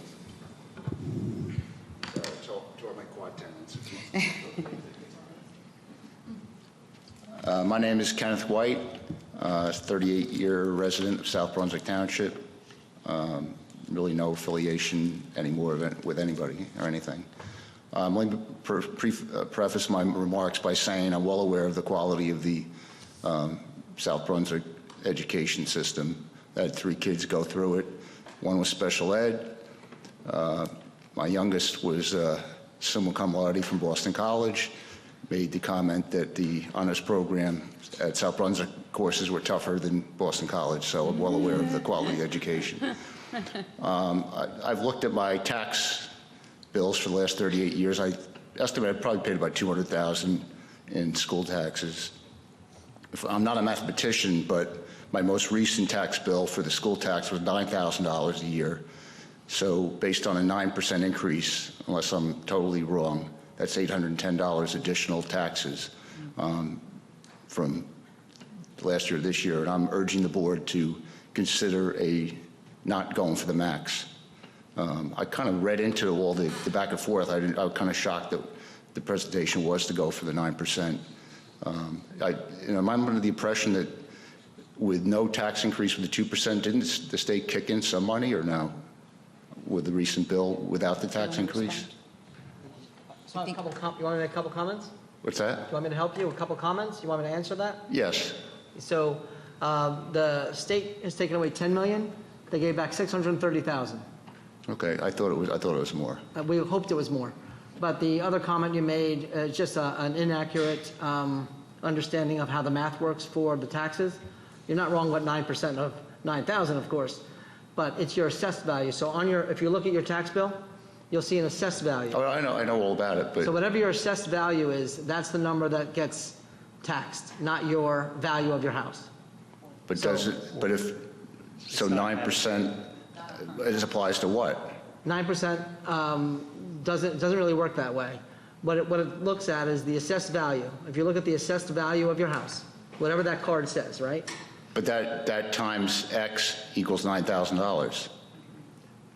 My name is Kenneth White, 38-year resident of South Brunswick Township. Really no affiliation anymore with anybody or anything. Let me preface my remarks by saying I'm well aware of the quality of the South Brunswick education system. I had 3 kids go through it. One was special ed. My youngest was summa cum laude from Boston College. Made the comment that the honors program at South Brunswick courses were tougher than Boston College, so I'm well aware of the quality of education. I've looked at my tax bills for the last 38 years. I estimate I've probably paid about $200,000 in school taxes. I'm not a mathematician, but my most recent tax bill for the school tax was $9,000 a year. So based on a 9% increase, unless I'm totally wrong, that's $810 additional taxes from last year to this year. And I'm urging the board to consider not going for the max. I kind of read into all the back and forth. I was kind of shocked that the presentation was to go for the 9%. I'm under the impression that with no tax increase with the 2%, didn't the state kick in some money or no? With the recent bill without the tax increase? You want me to make a couple comments? What's that? Do you want me to help you with a couple comments? You want me to answer that? Yes. So the state has taken away $10 million. They gave back $630,000. Okay, I thought it was more. We hoped it was more. But the other comment you made is just an inaccurate understanding of how the math works for the taxes. You're not wrong about 9% of 9,000, of course, but it's your assessed value. So if you look at your tax bill, you'll see an assessed value. Oh, I know all about it, but So whatever your assessed value is, that's the number that gets taxed, not your value of your house. but does it? But if so, 9%. It applies to what? 9% doesn't really work that way. What it looks at is the assessed value. If you look at the assessed value of your house, whatever that card says, right? But that times X equals $9,000.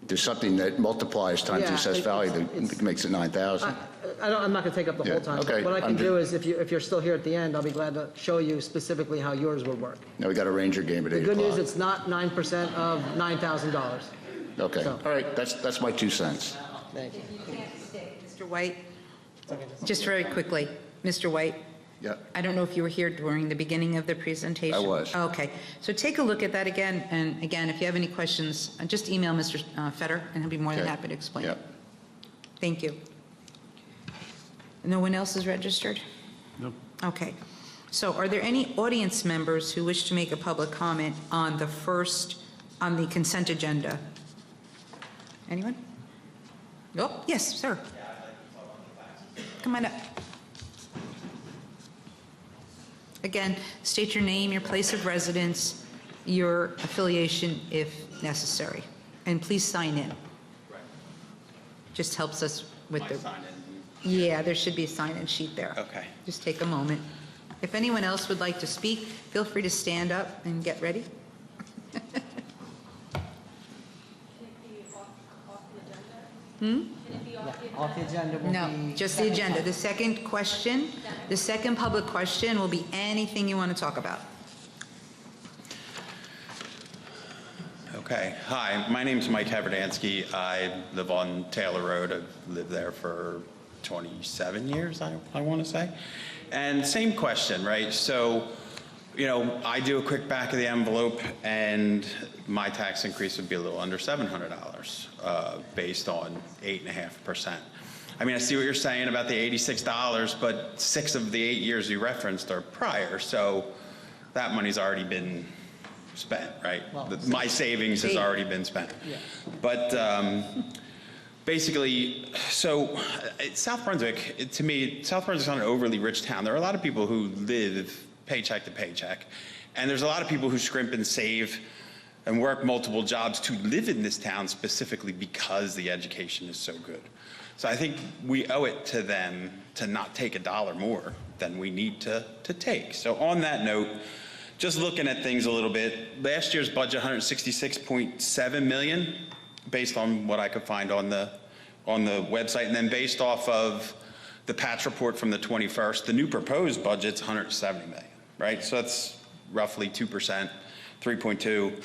There's something that multiplies times the assessed value that makes it 9,000. I'm not going to take up the whole time. Okay, What I can do is, if you're still here at the end, I'll be glad to show you specifically how yours would work. Now we got a Ranger game at 8 The good o'clock. news, it's not 9% of $9,000. Okay, So- all right, that's my 2 cents. Thank you. Mr. White, just very quickly, Mr. White, Yeah. I don't know if you were here during the beginning of the presentation. I was. Okay, so take a look at that again, and again, if you have any questions, just email Mr. Fetter, and he'll be more than Okay. happy to explain. Yep. Thank you. No one else is registered? Nope. Okay. So are there any audience members who wish to make a public comment on the consent agenda? Anyone? Oh, yes, sir. Come on up. Again, state your name, your place of residence, your affiliation if necessary, and please sign in. Just helps us with the... Yeah, there should be a sign-in sheet there. Okay. Just take a moment. If anyone else would like to speak, feel free to stand up and get ready. Off the agenda will No, be... just the agenda. The second public question will be anything you want to talk about. Okay. Hi, my name's Mike Haverdansky. I live on Taylor Road. I've lived there for 27 years, I want to say. And same question, right? So, I do a quick back of the envelope, and my tax increase would be a little under $700 based on 8.5%. I mean, I see what you're saying about the $86, but 6 of the 8 years you referenced are prior, so that money's already been spent, right? Well, My savings has already been spent. Yeah. But basically, so South Brunswick, to me, South Brunswick's not an overly rich town. There are a lot of people who live paycheck to paycheck, and there's a lot of people who scrimp and save and work multiple jobs to live in this town specifically because the education is so good. So I think we owe it to them to not take $1 more than we need to take. So on that note, just looking at things a little bit, last year's budget, $166.7 million, based on what I could find on the website, and then based off of the patch report from the 21st, the new proposed budget's $170 million, right? So that's roughly 2%, 3.2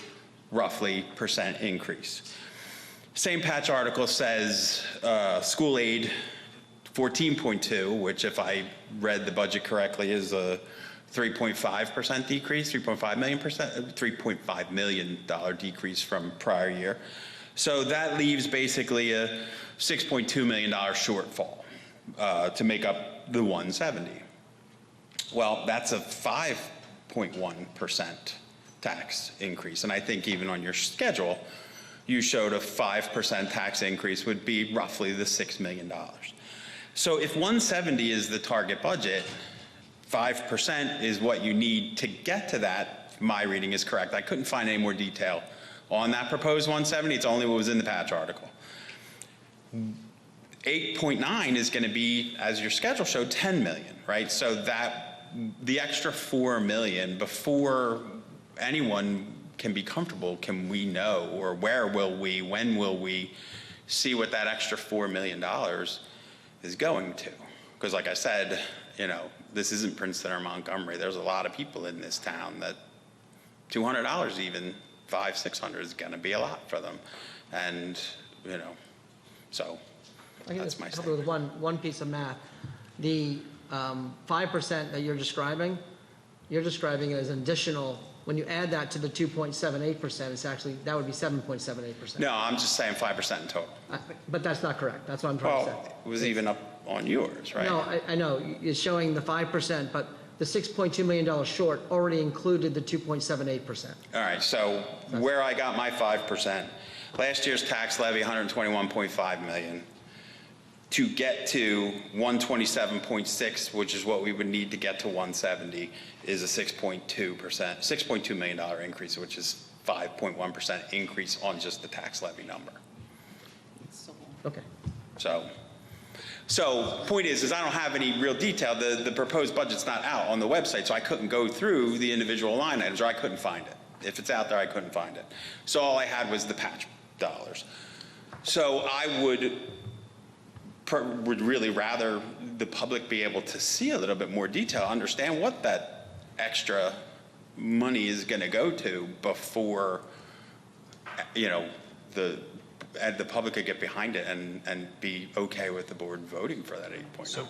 roughly percent increase. Same patch article says school aid 14.2, which if I read the budget correctly is a 3.5% decrease, 3.5 million dollar decrease from prior year. So that leaves basically a $6.2 million shortfall to make up the 170. Well, that's a 5.1% tax increase. And I think even on your schedule, you showed a 5% tax increase would be roughly the $6 million. So if 170 is the target budget, 5% is what you need to get to that. My reading is correct. I couldn't find any more detail on that proposed 170. It's only what was in the patch article. 8.9 is going to be, as your schedule showed, 10 million, right? So that the extra 4 million, before anyone can be comfortable, can we know, or where will we, when will we see what that extra $4 million is going to? Because like I said, you know, this isn't Princeton or Montgomery. There's a lot of people in this town that $200 even, $500, $600 is going to be a lot for them. And, you know, so that's my statement. With one piece of math. The 5% that you're describing it as an additional. When you add that to the 2.78%, it's actually, that would be 7.78%. No, I'm just saying 5% in total. But that's not correct. That's what I'm trying to say. Well, it was even up on yours, right? No, I know. It's showing the 5%, but the $6.2 million short already included the 2.78%. All right, so where I got my 5%, last year's tax levy, 121.5 million. To get to 127.6, which is what we would need to get to 170, is a 6.2 million dollar increase, which is 5.1% increase on just the tax levy number. Okay. So point is I don't have any real detail. The proposed budget's not out on the website, so I couldn't go through the individual line items, or I couldn't find it. If it's out there, I couldn't find it. So all I had was the patch dollars. So I would really rather the public be able to see a little bit more detail, understand what that extra money is going to go to before, you know, the public could get behind it and be okay with the board voting for that 8.9%. So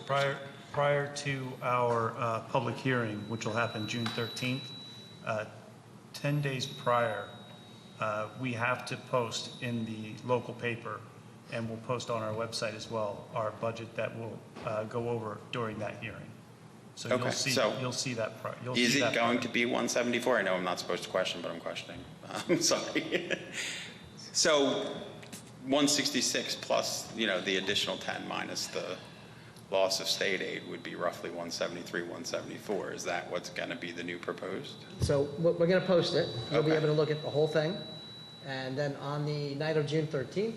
prior to our public hearing, which will happen June 13th, 10 days prior, we have to post in the local paper, and we'll post on our website as well, our budget that will go over during that hearing. So okay. You'll see that. Is it going to be 174? I know I'm not supposed to question, but I'm questioning. I'm sorry. So 166 plus, you know, the additional 10 minus the loss of state aid would be roughly 173, 174. Is that what's going to be the new proposed? So we're going to post it. You'll be Okay. able to look at the whole thing. And then on the night of June 13th,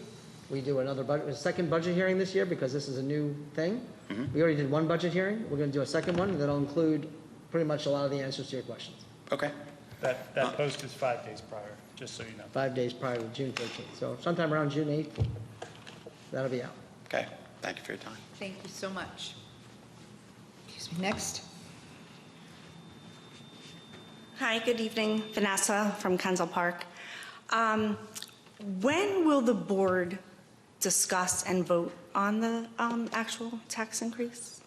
we do a second budget hearing this year because this is a new thing. Mm-hmm. We already did one budget hearing. We're going to do a second one that'll include pretty much a lot of the answers to your questions. Okay. That post is 5 days prior, just so you know. 5 days prior to June 13th. So sometime around June 8th, that'll be out. Okay. Thank you for your time. Thank you so much. Excuse me. Next. Hi, good evening. Vanessa from Kensal Park. When will the board discuss and vote on the actual tax increase?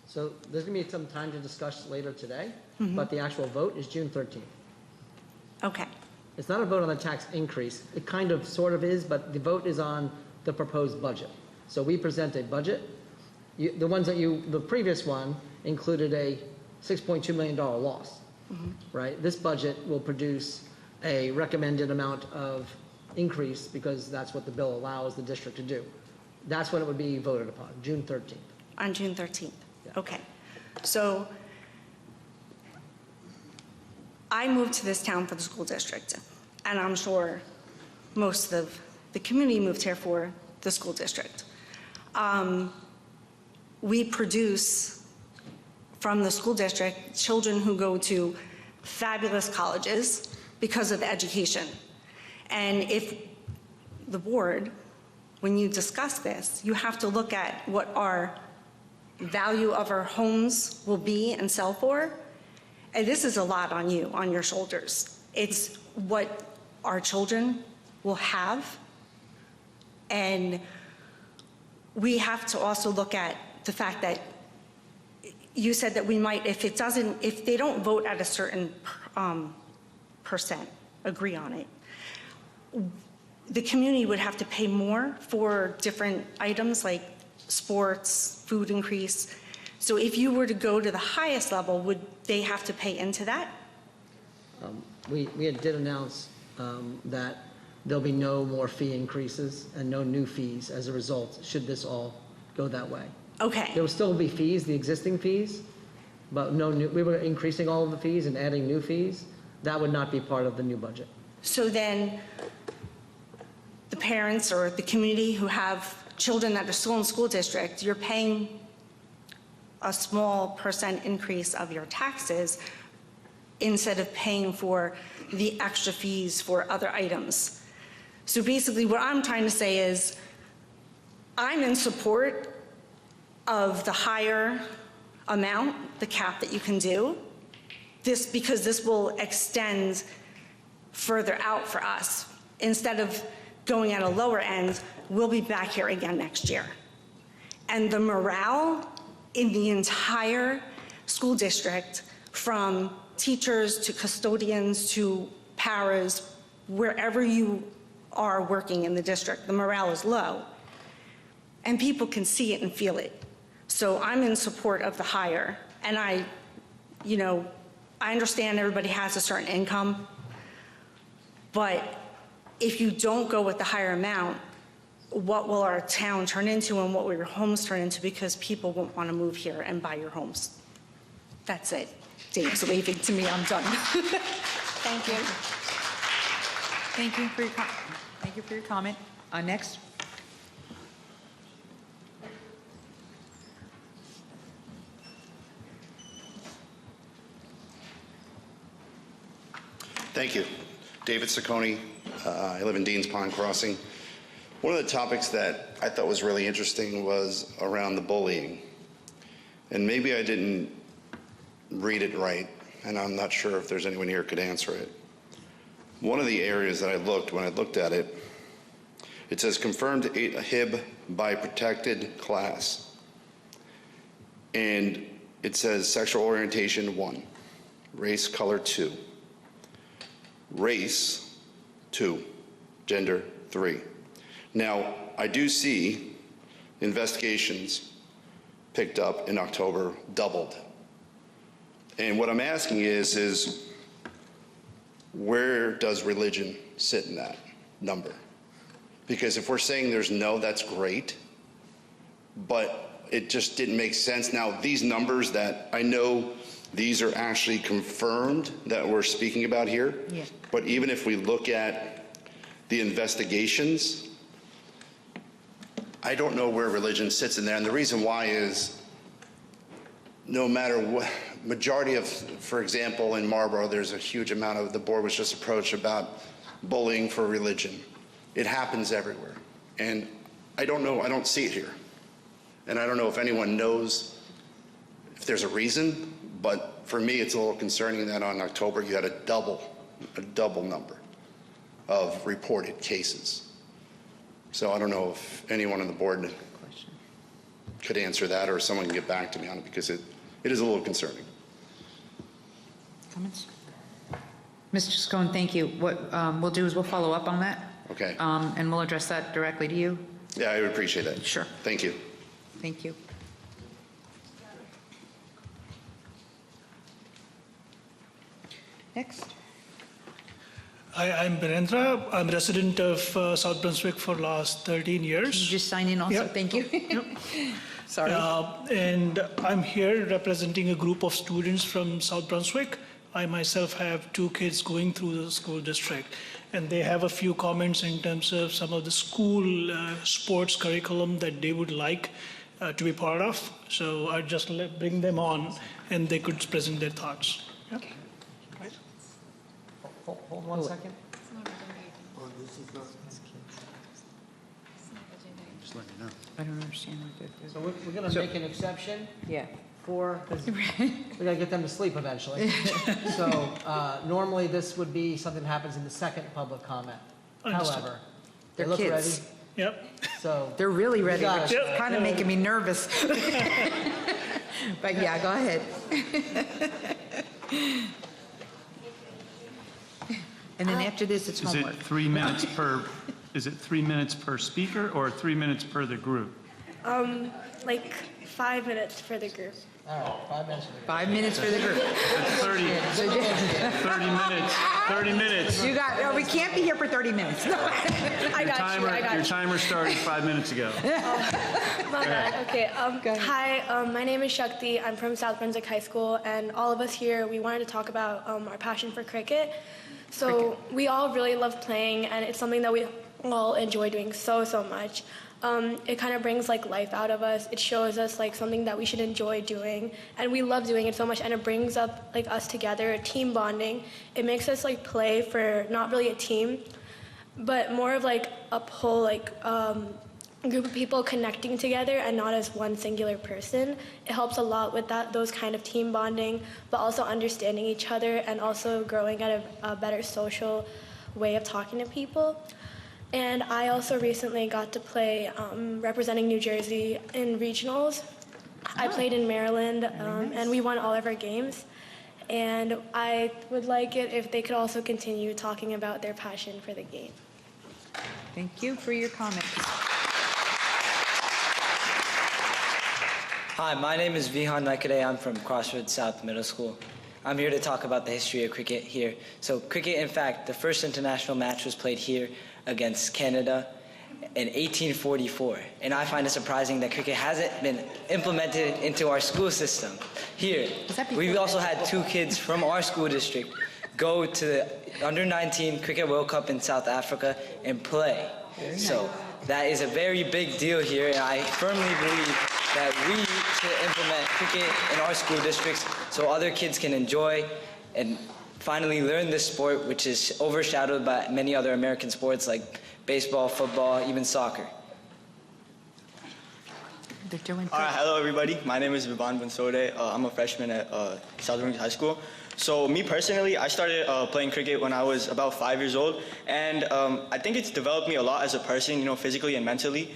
So there's going to be some time to discuss later today, but the actual vote is June 13th. Okay. It's not a vote on the tax increase. It kind of sort of is, but the vote is on the proposed budget. So we present a budget. The previous one included a $6.2 million loss, right? This budget will produce a recommended amount of increase because that's what the bill allows the district to do. That's when it would be voted upon, June 13th. On June 13th? Okay. So I moved to this town for the school district, and I'm sure most of the community moved here for the school district. We produce from the school district children who go to fabulous colleges because of education. And if the board, when you discuss this, you have to look at what our value of our homes will be and sell for. And this is a lot on you, on your shoulders. It's what our children will have. And we have to also look at the fact that you said that we might, if they don't vote at a certain percent, agree on it, the community would have to pay more for different items like sports, food increase. So if you were to go to the highest level, would they have to pay into that? We did announce that there'll be no more fee increases and no new fees as a result, should this all go that way. Okay. There will still be fees, the existing fees, but no new, we were increasing all of the fees and adding new fees. That would not be part of the new budget. So then the parents or the community who have children that are still in school district, you're paying a small percent increase of your taxes instead of paying for the extra fees for other items. So basically what I'm trying to say is I'm in support of the higher amount, the cap that you can do, because this will extend further out for us. Instead of going at a lower end, we'll be back here again next year. And the morale in the entire school district, from teachers to custodians to paras, wherever you are working in the district, the morale is low. And people can see it and feel it. So I'm in support of the higher. And I understand everybody has a certain income, but if you don't go with the higher amount, what will our town turn into and what will your homes turn into, because people won't want to move here and buy your homes. That's it. Dave's waving to me, I'm done. Thank you. Thank you for your comment. Next. Thank you. David Saccone. I live in Deans Pond Crossing. One of the topics that I thought was really interesting was around the bullying. And maybe I didn't read it right, and I'm not sure if there's anyone here who could answer it. One of the areas that when I looked at it, it says confirmed HIB by protected class. And it says sexual orientation 1, race color 2, race 2, gender 3. Now, I do see investigations picked up in October doubled. And what I'm asking is where does religion sit in that number? Because if we're saying there's no, that's great, but it just didn't make sense. Now, these numbers that I know these are actually confirmed that we're speaking about here, Yeah. But even if we look at the investigations, I don't know where religion sits in there. And the reason why is no matter what, majority of, for example, in Marlboro, there's a huge amount of, the board was just approached about bullying for religion. It happens everywhere. And I don't know, I don't see it here. And I don't know if anyone knows if there's a reason, but for me, it's a little concerning that on October, you had a double number of reported cases. So I don't know if anyone on the board could answer that, or someone can get back to me on it, because it is a little concerning. Comments? Mr. Scone, thank you. What we'll do is we'll follow up on that. Okay. And we'll address that directly to you. Yeah, I would appreciate that. Sure. Thank you. Thank you. Next. Hi, I'm Birendra. I'm a resident of South Brunswick for the last 13 years. Can you just sign in also? Yep. Thank you. Sorry. And I'm here representing a group of students from South Brunswick. I myself have 2 kids going through the school district, and they have a few comments in terms of some of the school sports curriculum that they would like to be part of. So I just bring them on, and they could present their thoughts. Yep. Okay. Hold 1 second. Just let me know. I don't understand what that is. So we're going to make an exception Yeah. for, because we got to get them to sleep eventually. So normally this would be something that happens in the second public comment. Understood. However, they They're look kids. ready. Yep. So They're really ready, got which it. is kind of making me nervous. But yeah, go ahead. And then after this, it's Is it homework. 3 minutes per, is it 3 minutes per speaker or 3 minutes per the group? Like 5 minutes for the group. All right, 5 minutes. 5 minutes for the group. That's 30 minutes. 30 minutes. You got, no, we can't be here for 30 minutes. I got you. Your timer started 5 minutes ago. My bad. Okay. Hi, my name is Shakti. I'm from South Brunswick High School, and all of us here, we wanted to talk about our passion for cricket. So we all really love playing, and it's something that we all enjoy doing so much. It kind of brings like life out of us. It shows us like something that we should enjoy doing, and we love doing it so much. And it brings up like us together, team bonding. It makes us like play for not really a team, but more of like a whole like group of people connecting together and not as one singular person. It helps a lot with those kind of team bonding, but also understanding each other and also growing at a better social way of talking to people. And I also recently got to play representing New Jersey in regionals. I played in Maryland, and we won all of our games. And I would like it if they could also continue talking about their passion for the game. Thank you for your comments. Hi, my name is Vihan Naikade. I'm from Crossroads South Middle School. I'm here to talk about the history of cricket here. So cricket, in fact, the first international match was played here against Canada in 1844. And I find it surprising that cricket hasn't been implemented into our school system. Here, we've also had 2 kids from our school district go to the Under-19 Cricket World Cup in South Africa and play. So that is a very big deal here, and I firmly believe that we should implement cricket in our school districts so other kids can enjoy and finally learn this sport, which is overshadowed by many other American sports like baseball, football, even soccer. They're doing All right, hello everybody. My name is Vivan Bansode. I'm a freshman at South Brunswick High School. So me personally, I started playing cricket when I was about 5 years old, and I think it's developed me a lot as a person, physically and mentally.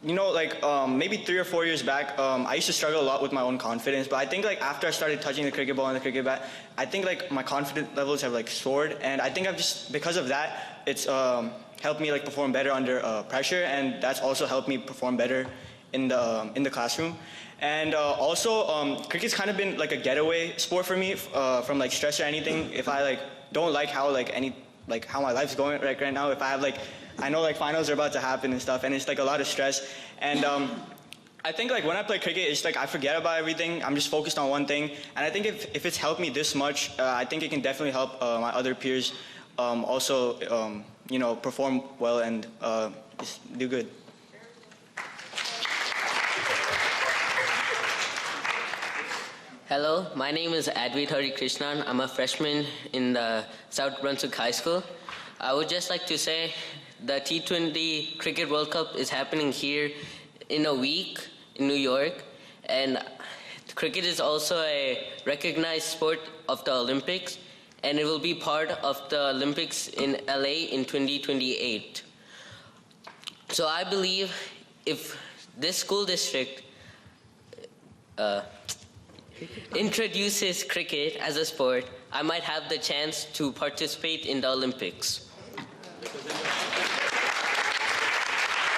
Maybe 3 or 4 years back, I used to struggle a lot with my own confidence, but I think after I started touching the cricket ball and the cricket bat, I think my confidence levels have soared, and I think because of that, it's helped me perform better under pressure, and that's also helped me perform better in the classroom. And also, cricket's kind of been a getaway sport for me from stress or anything. If I don't like how how my life's going right now, if I have I know finals are about to happen and stuff, and it's a lot of stress. And I think when I play cricket, it's I forget about everything. I'm just focused on one thing. And I think if it's helped me this much, I think it can definitely help my other peers also perform well and just do good. Hello, my name is Advait Hari Krishnan. I'm a freshman in the South Brunswick High School. I would just like to say the T20 Cricket World Cup is happening here in a week in New York, and cricket is also a recognized sport of the Olympics, and it will be part of the Olympics in LA in 2028. So I believe if this school district introduces cricket as a sport, I might have the chance to participate in the Olympics.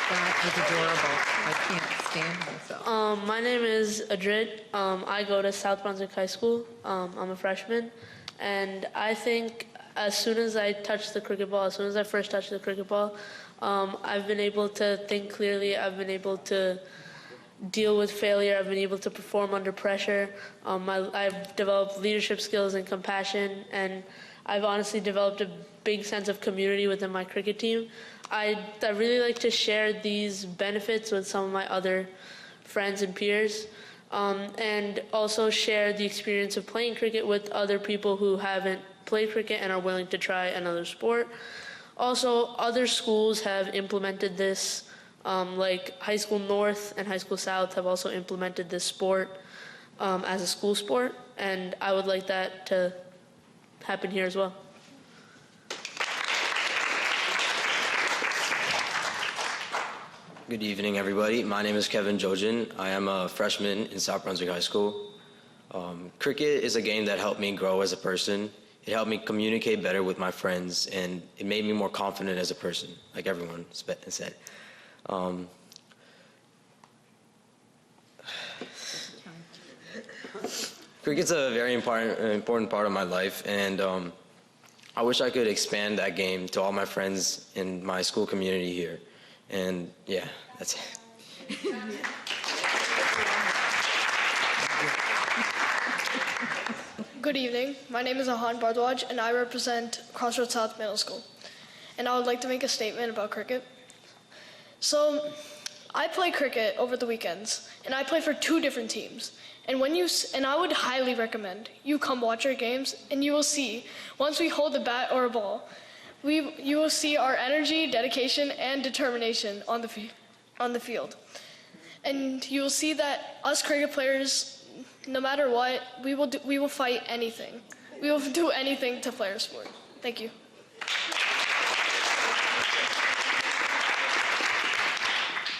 That was adorable. I can't stand myself. My name is Adrit. I go to South Brunswick High School. I'm a freshman, and I think as soon as I touch the cricket ball, as soon as I first touch the cricket ball, I've been able to think clearly. I've been able to deal with failure. I've been able to perform under pressure. I've developed leadership skills and compassion, and I've honestly developed a big sense of community within my cricket team. I really like to share these benefits with some of my other friends and peers, and also share the experience of playing cricket with other people who haven't played cricket and are willing to try another sport. Also, other schools have implemented this, like High School North and High School South have also implemented this sport as a school sport, and I would like that to happen here as well. Good evening, everybody. My name is Kevin Jojen. I am a freshman in South Brunswick High School. Cricket is a game that helped me grow as a person. It helped me communicate better with my friends, and it made me more confident as a person, like everyone said. Cricket's a very important part of my life, and I wish I could expand that game to all my friends in my school community here. And yeah, that's it. Good evening. My name is Ahan Bardwaj, and I represent Crossroads South Middle School. And I would like to make a statement about cricket. So, I play cricket over the weekends, and I play for 2 different teams. And I would highly recommend you come watch our games, and you will see, once we hold a bat or a ball, you will see our energy, dedication, and determination on the field. And you will see that us cricket players, no matter what, we will fight anything. We will do anything to play our sport. Thank you.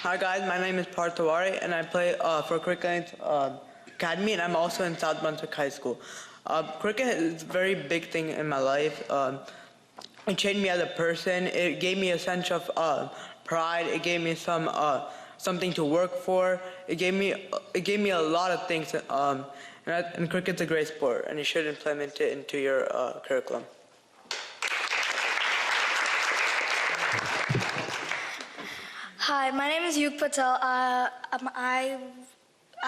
Hi guys, my name is Parth Tiwari, and I play for Cricket Academy, and I'm also in South Brunswick High School. Cricket is a very big thing in my life. It changed me as a person. It gave me a sense of pride. It gave me something to work for. It gave me a lot of things. And cricket's a great sport, and you should implement it into your curriculum. Hi, my name is Yug Patel. I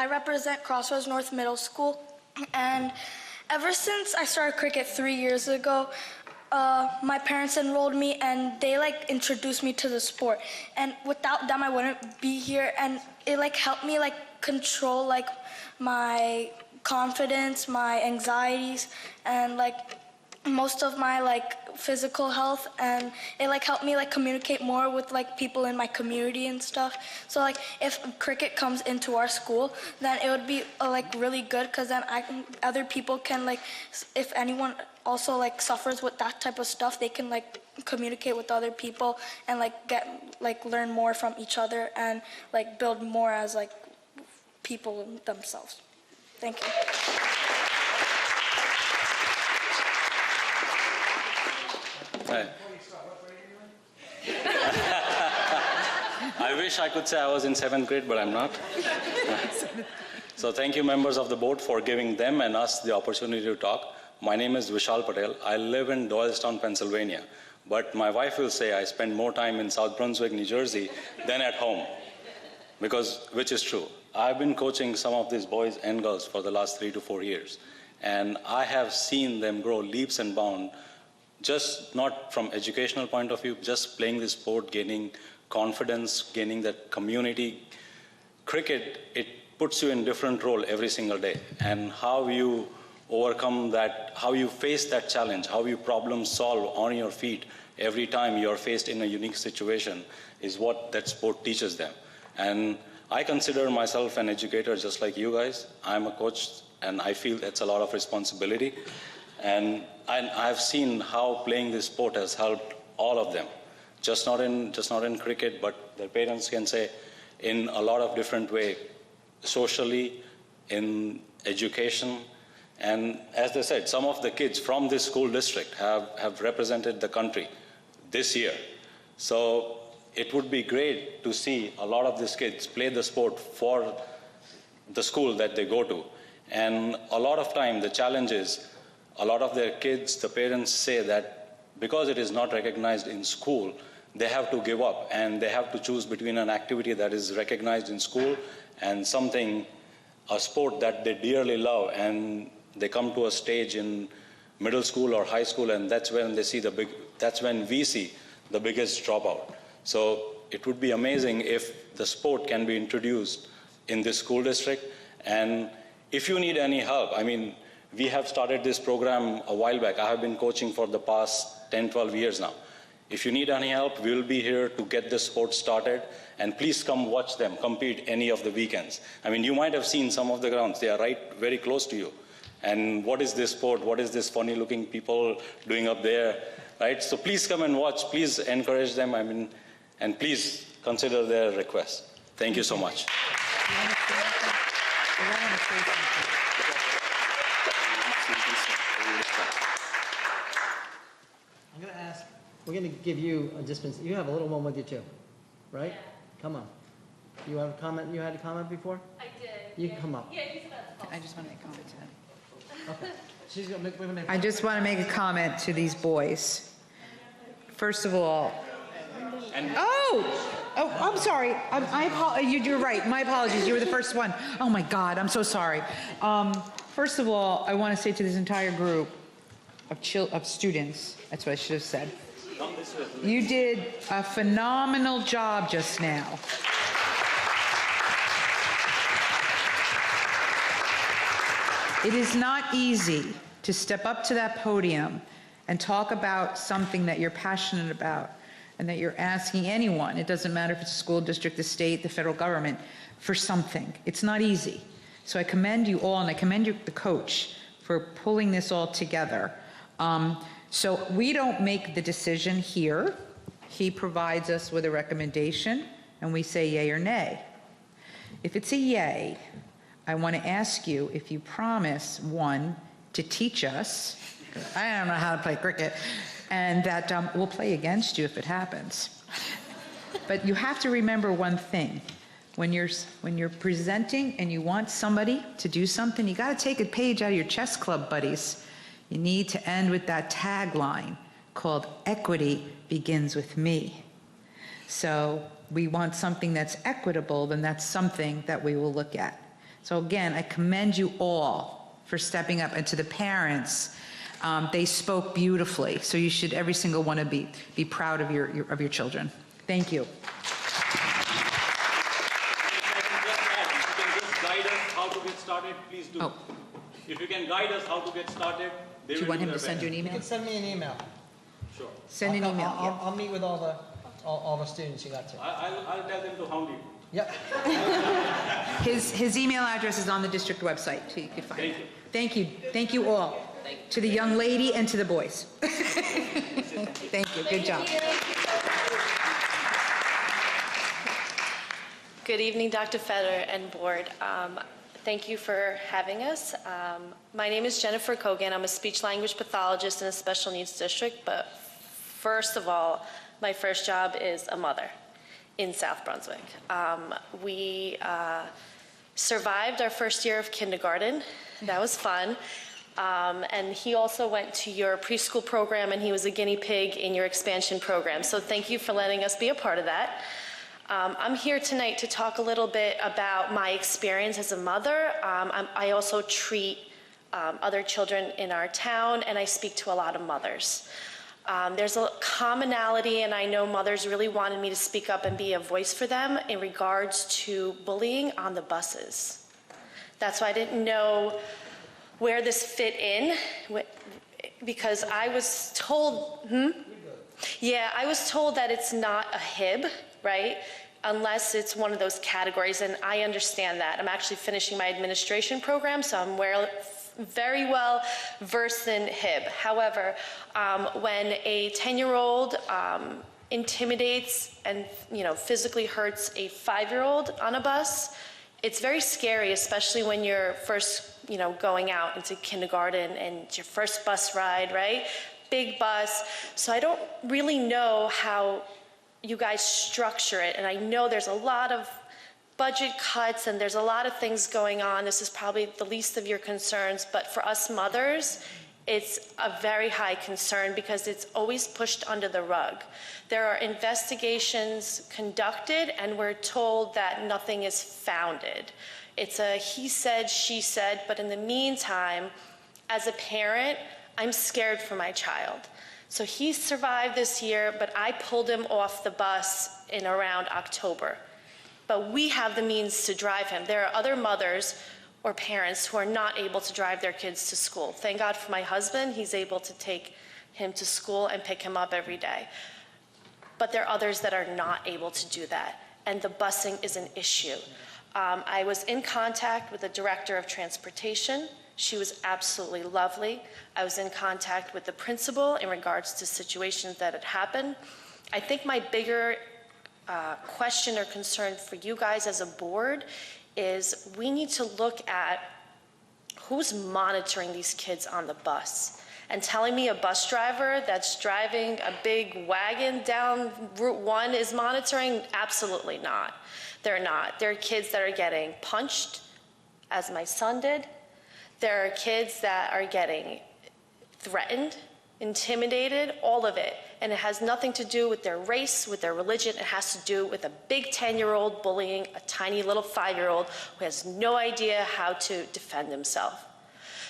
represent Crossroads North Middle School, and ever since I started cricket 3 years ago, my parents enrolled me, and they introduced me to the sport. And without them, I wouldn't be here. And it helped me control my confidence, my anxieties, and most of my physical health. And it helped me communicate more with people in my community and stuff. So if cricket comes into our school, then it would be really good, because then other people can if anyone also suffers with that type of stuff, they can communicate with other people and learn more from each other and build more as people themselves. Thank you. Hi. I wish I could say I was in 7th grade, but I'm not. So thank you, members of the board, for giving them and us the opportunity to talk. My name is Vishal Patel. I live in Doylestown, Pennsylvania, but my wife will say I spend more time in South Brunswick, New Jersey than at home, which is true. I've been coaching some of these boys and girls for the last 3 to 4 years, and I have seen them grow leaps and bounds, just not from educational point of view, just playing the sport, gaining confidence, gaining that community. Cricket, it puts you in different role every single day, and how you overcome that, how you face that challenge, how you problem solve on your feet every time you're faced in a unique situation is what that sport teaches them. And I consider myself an educator just like you guys. I'm a coach, and I feel it's a lot of responsibility. And I've seen how playing this sport has helped all of them, just not in cricket, but their parents can say in a lot of different ways, socially, in education. And as they said, some of the kids from this school district have represented the country this year. So it would be great to see a lot of these kids play the sport for the school that they go to. And a lot of time, the challenge is, a lot of their kids, the parents say that because it is not recognized in school, they have to give up and they have to choose between an activity that is recognized in school and something, a sport that they dearly love, and they come to a stage in middle school or high school, and that's when they see that's when we see the biggest dropout. So it would be amazing if the sport can be introduced in this school district. And if you need any help, I mean, we have started this program a while back. I have been coaching for the past 10, 12 years now. If you need any help, we'll be here to get this sport started. And please come watch them compete any of the weekends. I mean, you might have seen some of the grounds. They are right very close to you. And what is this sport? What is this funny looking people doing up there, right? So please come and watch. Please encourage them. I mean, and please consider their request. Thank you so much. I'm going to ask, we're going to give you a dispensation. You have a little one with you too, right? Come on. You have a comment? You had a comment before? I did. You can come up. Yeah, he's about to I just want to make a comment to that. Okay. She's going to make I just want to make a comment to these boys. First of all, I'm sorry. You're right. My apologies. You were the first one. Oh my God, I'm so sorry. First of all, I want to say to this entire group of students, that's what I should have said. You did a phenomenal job just now. It is not easy to step up to that podium and talk about something that you're passionate about and that you're asking anyone, it doesn't matter if it's a school district, the state, the federal government, for something. It's not easy. So I commend you all, and I commend you, the coach, for pulling this all together. So we don't make the decision here. He provides us with a recommendation, and we say yay or nay. If it's a yay, I want to ask you if you promise, one, to teach us, I don't know how to play cricket, and that we'll play against you if it happens. But you have to remember one thing. When you're presenting and you want somebody to do something, you got to take a page out of your chess club buddies. You need to end with that tagline called "Equity begins with me." So we want something that's equitable, then that's something that we will look at. So again, I commend you all for stepping up, and to the parents, they spoke beautifully. So you should, every single one, be proud of your children. Thank you. Started, please do. Oh. If you can guide us how to get started, do you want him to send you an email? You can send me an email. Sure. Send an email. I'll meet with all the students you got to. I'll tell them to hound you. Yep. His email address is on the district website, so you can find it. Thank you. Thank you all. To the young lady and to the boys. Thank you. Good job. Good evening, Dr. Fetter and board. Thank you for having us. My name is Jennifer Kogan. I'm a speech-language pathologist in a special needs district, but first of all, my first job is a mother in South Brunswick. We survived our first year of kindergarten. That was fun. And he also went to your preschool program, and he was a guinea pig in your expansion program. So thank you for letting us be a part of that. I'm here tonight to talk a little bit about my experience as a mother. I also treat other children in our town, and I speak to a lot of mothers. There's a commonality, and I know mothers really wanted me to speak up and be a voice for them in regards to bullying on the buses. That's why I didn't know where this fit in, because I was told, I was told that it's not a HIB, right? Unless it's one of those categories, and I understand that. I'm actually finishing my administration program, so I'm very well versed in HIB. However, when a 10-year-old intimidates and physically hurts a 5-year-old on a bus, it's very scary, especially when you're first going out into kindergarten and it's your first bus ride, right? Big bus. So I don't really know how you guys structure it. And I know there's a lot of budget cuts and there's a lot of things going on. This is probably the least of your concerns, but for us mothers, it's a very high concern because it's always pushed under the rug. There are investigations conducted and we're told that nothing is founded. It's a he said, she said, but in the meantime, as a parent, I'm scared for my child. So he survived this year, but I pulled him off the bus in around October. But we have the means to drive him. There are other mothers or parents who are not able to drive their kids to school. Thank God for my husband, he's able to take him to school and pick him up every day. But there are others that are not able to do that, and the busing is an issue. I was in contact with the director of transportation. She was absolutely lovely. I was in contact with the principal in regards to situations that had happened. I think my bigger question or concern for you guys as a board is we need to look at who's monitoring these kids on the bus. And telling me a bus driver that's driving a big wagon down Route 1 is monitoring? Absolutely not. They're not. There are kids that are getting punched, as my son did. There are kids that are getting threatened, intimidated, all of it. And it has nothing to do with their race, with their religion. It has to do with a big 10-year-old bullying a tiny little 5-year-old who has no idea how to defend himself.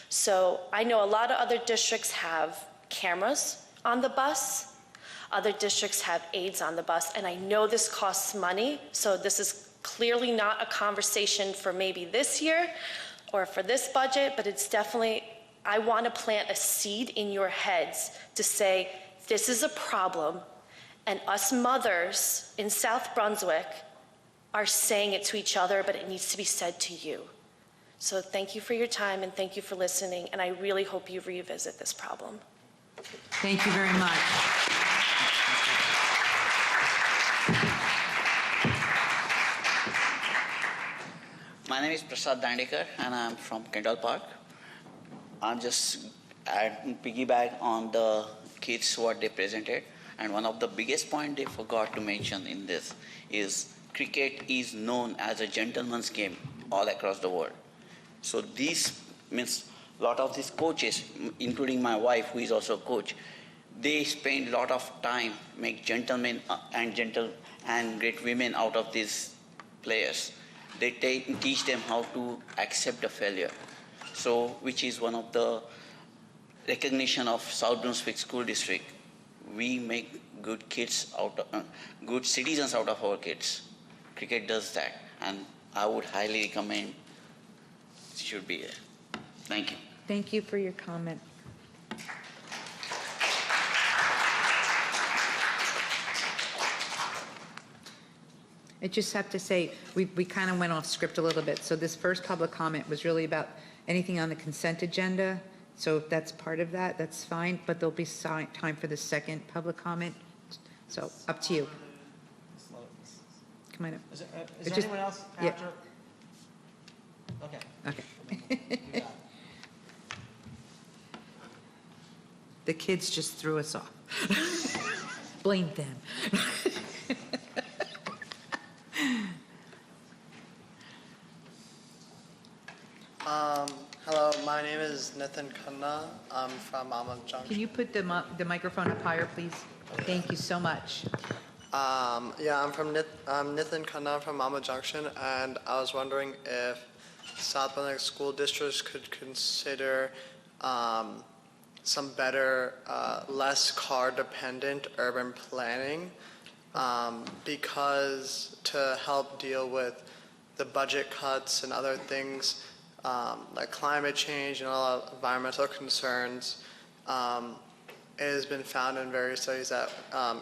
So I know a lot of other districts have cameras on the bus. Other districts have aides on the bus. And I know this costs money. So this is clearly not a conversation for maybe this year or for this budget, but it's definitely, I want to plant a seed in your heads to say, this is a problem, and us mothers in South Brunswick are saying it to each other, but it needs to be said to you. So thank you for your time, and thank you for listening, and I really hope you revisit this problem. Thank you very much. My name is Prasad Dandekar, and I'm from Kendall Park. I'm just piggyback on the kids what they presented, and one of the biggest point they forgot to mention in this is cricket is known as a gentleman's game all across the world. So this means a lot of these coaches, including my wife who is also a coach, they spend a lot of time make gentlemen and great women out of these players. They teach them how to accept a failure. So which is one of the recognition of South Brunswick School District. We make good kids good citizens out of our kids. Cricket does that, and I would highly recommend it should be there. Thank you. Thank you for your comment. I just have to say, we kind of went off script a little bit. So this first public comment was really about anything on the consent agenda. So if that's part of that, that's fine, but there'll be time for the second public comment. So up to you. Come on up. Is there anyone else after? Okay. Okay. The kids just threw us off. Blame them. Hello, my name is Nitin Khanna. I'm from Mama Junction. Can you put the microphone up higher, please? Thank you so much. I'm Nitin Khanna from Mama Junction, and I was wondering if South Brunswick school districts could consider some better, less car-dependent urban planning, because to help deal with the budget cuts and other things like climate change and all environmental concerns, it has been found in various studies that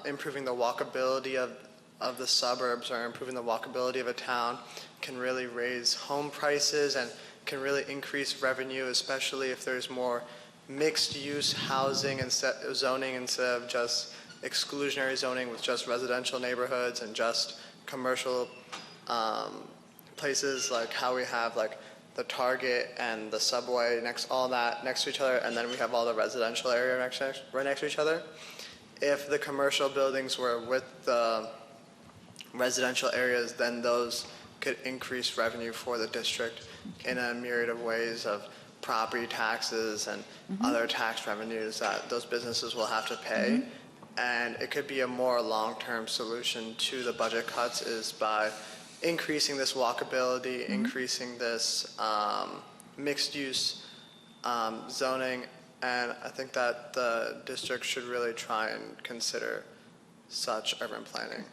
improving the walkability of the suburbs or improving the walkability of a town can really raise home prices and can really increase revenue, especially if there's more mixed-use housing and zoning instead of just exclusionary zoning with just residential neighborhoods and just commercial places, like how we have like the Target and the Subway all that next to each other, and then we have all the residential area right next to each other. If the commercial buildings were with the residential areas, then those could increase revenue for the district in a myriad of ways of property taxes and other tax revenues that those businesses will have to pay. And it could be a more long-term solution to the budget cuts is by increasing this walkability, increasing this mixed-use zoning, and I think that the district should really try and consider such urban planning.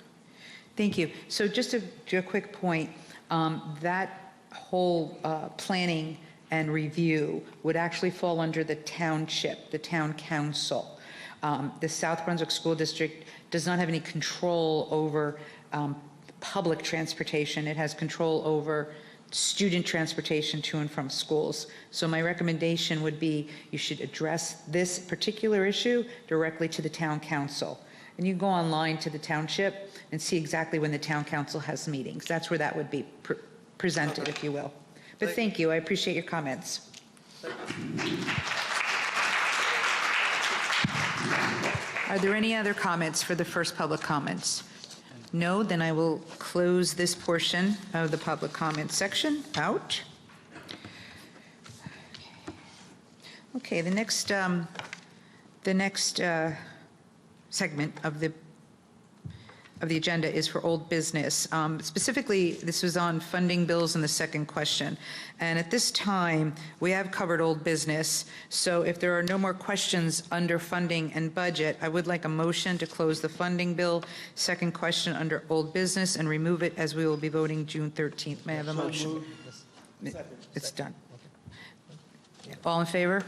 Thank you. So just to do a quick point, that whole planning and review would actually fall under the township, the town council. The South Brunswick School District does not have any control over public transportation. It has control over student transportation to and from schools. So my recommendation would be you should address this particular issue directly to the town council. And you can go online to the township and see exactly when the town council has meetings. That's where that would be presented, if you will. But thank you. I appreciate your comments. Are there any other comments for the first public comments? No, then I will close this portion of the public comment section out. Okay, the next segment of the agenda is for old business. Specifically, this was on funding bills in the second question. And at this time, we have covered old business. So if there are no more questions under funding and budget, I would like a motion to close the funding bill second question under old business and remove it as we will be voting June 13th. May I have a motion? It's done. All in favor?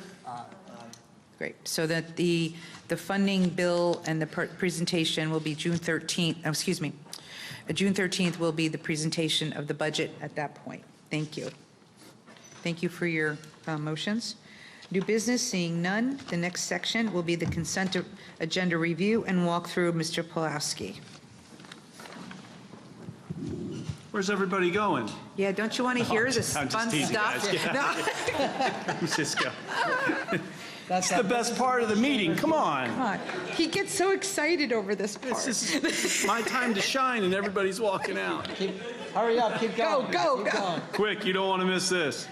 Great. So that the funding bill and the presentation will be June 13th. Oh, excuse me. June 13th will be the presentation of the budget at that point. Thank you. Thank you for your motions. New business, seeing none. The next section will be the consent agenda review and walkthrough. Mr. Pulaski. Where's everybody going? Yeah, don't you want to hear the fun stuff? Let's just go. That's the best part of the meeting. Come on. Come on. He gets so excited over this part. This is my time to shine, and everybody's walking out. Hurry up, keep going. Go. Quick, you don't want to miss this.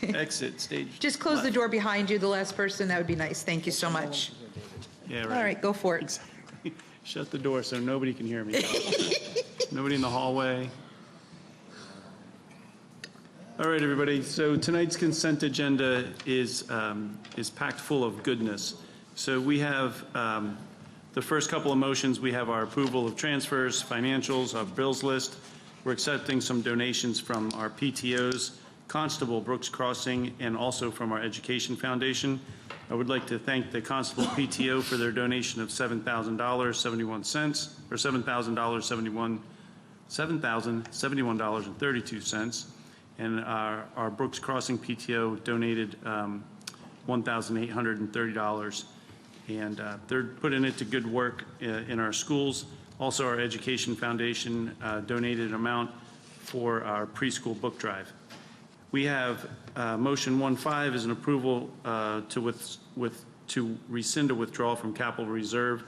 Exit stage. Just close the door behind you, the last person. That would be nice. Thank you so much. Yeah, right. All right, go for it. Exactly. Shut the door so nobody can hear me. Nobody in the hallway. All right, everybody. So tonight's consent agenda is packed full of goodness. So we have the first couple of motions. We have our approval of transfers, financials, our bills list. We're accepting some donations from our PTOs, Constable, Brooks Crossing, and also from our Education Foundation. I would like to thank the Constable PTO for their donation of $7,071, or $7,071.32. And our Brooks Crossing PTO donated $1,830. And they're putting it to good work in our schools. Also, our Education Foundation donated an amount for our preschool book drive. We have motion 1.5 is an approval to rescind a withdrawal from capital reserve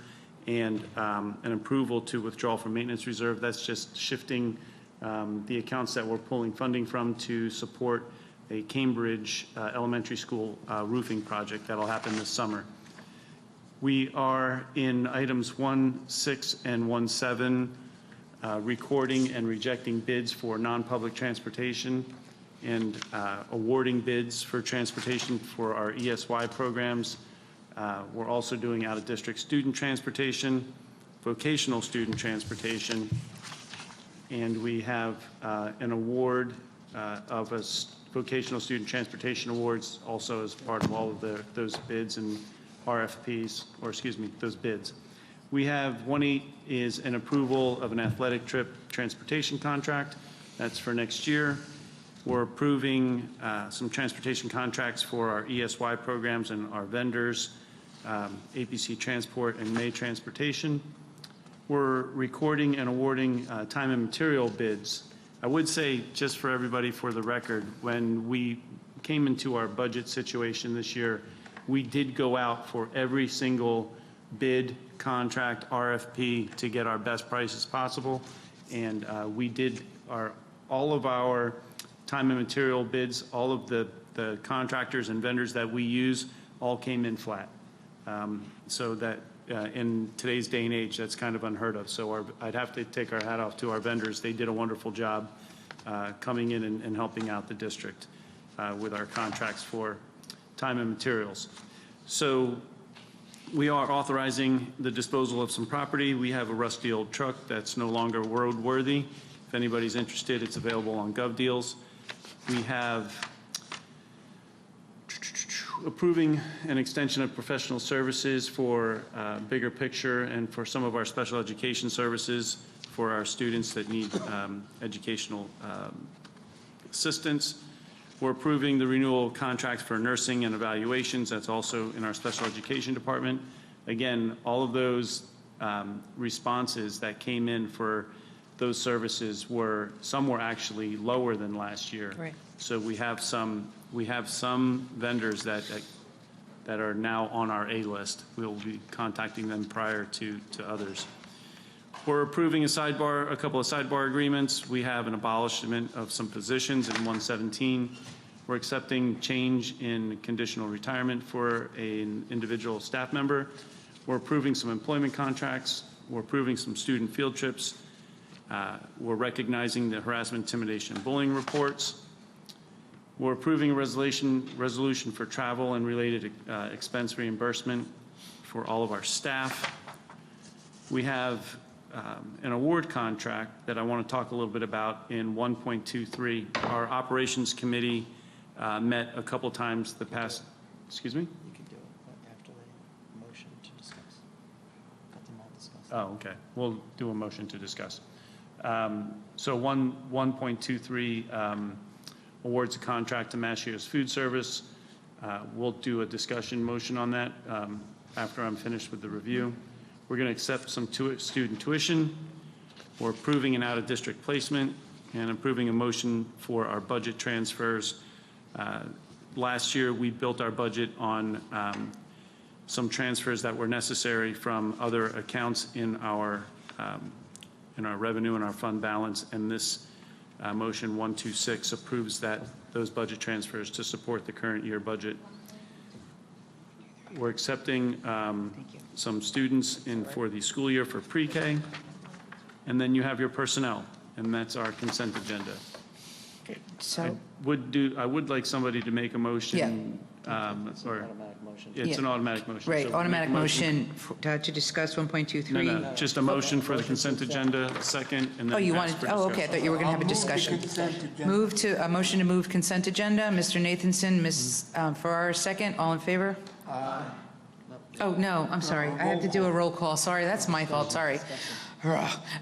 and an approval to withdraw from maintenance reserve. That's just shifting the accounts that we're pulling funding from to support a Cambridge elementary school roofing project that'll happen this summer. We are in items 1.6 and 1.7, recording and rejecting bids for non-public transportation and awarding bids for transportation for our ESY programs. We're also doing out-of-district student transportation, vocational student transportation, and we have an award of a vocational student transportation awards also as part of all of those bids and RFPs, or excuse me, those bids. We have 1.8 is an approval of an athletic trip transportation contract. That's for next year. We're approving some transportation contracts for our ESY programs and our vendors, APC Transport and May Transportation. We're recording and awarding time and material bids. I would say, just for everybody for the record, when we came into our budget situation this year, we did go out for every single bid, contract, RFP to get our best prices possible. And we did all of our time and material bids, all of the contractors and vendors that we use all came in flat. So that in today's day and age, that's kind of unheard of. So I'd have to take our hat off to our vendors. They did a wonderful job coming in and helping out the district with our contracts for time and materials. So we are authorizing the disposal of some property. We have a rusty old truck that's no longer roadworthy. If anybody's interested, it's available on GovDeals. We have approving an extension of professional services for bigger picture and for some of our special education services for our students that need educational assistance. We're approving the renewal of contracts for nursing and evaluations. That's also in our special education department. Again, all of those responses that came in for those services some were actually lower than last year. Right. So we have some vendors that are now on our A list. We'll be contacting them prior to others. We're approving a couple of sidebar agreements. We have an abolishment of some positions in 117. We're accepting change in conditional retirement for an individual staff member. We're approving some employment contracts. We're approving some student field trips. We're recognizing the harassment, intimidation, and bullying reports. We're approving a resolution for travel and related expense reimbursement for all of our staff. We have an award contract that I want to talk a little bit about in 1.23. Our operations committee met a couple times the past, excuse me? You can do it after the motion to discuss. Let them all discuss. Oh, okay. We'll do a motion to discuss. So 1.23 awards a contract to Mascios Food Service. We'll do a discussion motion on that after I'm finished with the review. We're going to accept some student tuition. We're approving an out-of-district placement and approving a motion for our budget transfers. Last year, we built our budget on some transfers that were necessary from other accounts in our revenue and our fund balance, and this motion 126 approves those budget transfers to support the current year budget. We're accepting some students in for the school year for pre-K, and then you have your personnel, and that's our consent agenda. So I would like somebody to make a motion. Yeah. Or Automatic motion. it's an automatic motion. Right, So automatic make a motion to discuss 1.23. No, just a motion for the consent agenda, a second, and then. Oh, you ask wanted, for oh, okay, I discussion. thought you were going to have a discussion. A motion to move consent agenda, Mr. Nathanson, Ms. Farrar, second, all in favor? Oh, no, I'm sorry, I have to do a roll call, sorry, that's my fault, sorry.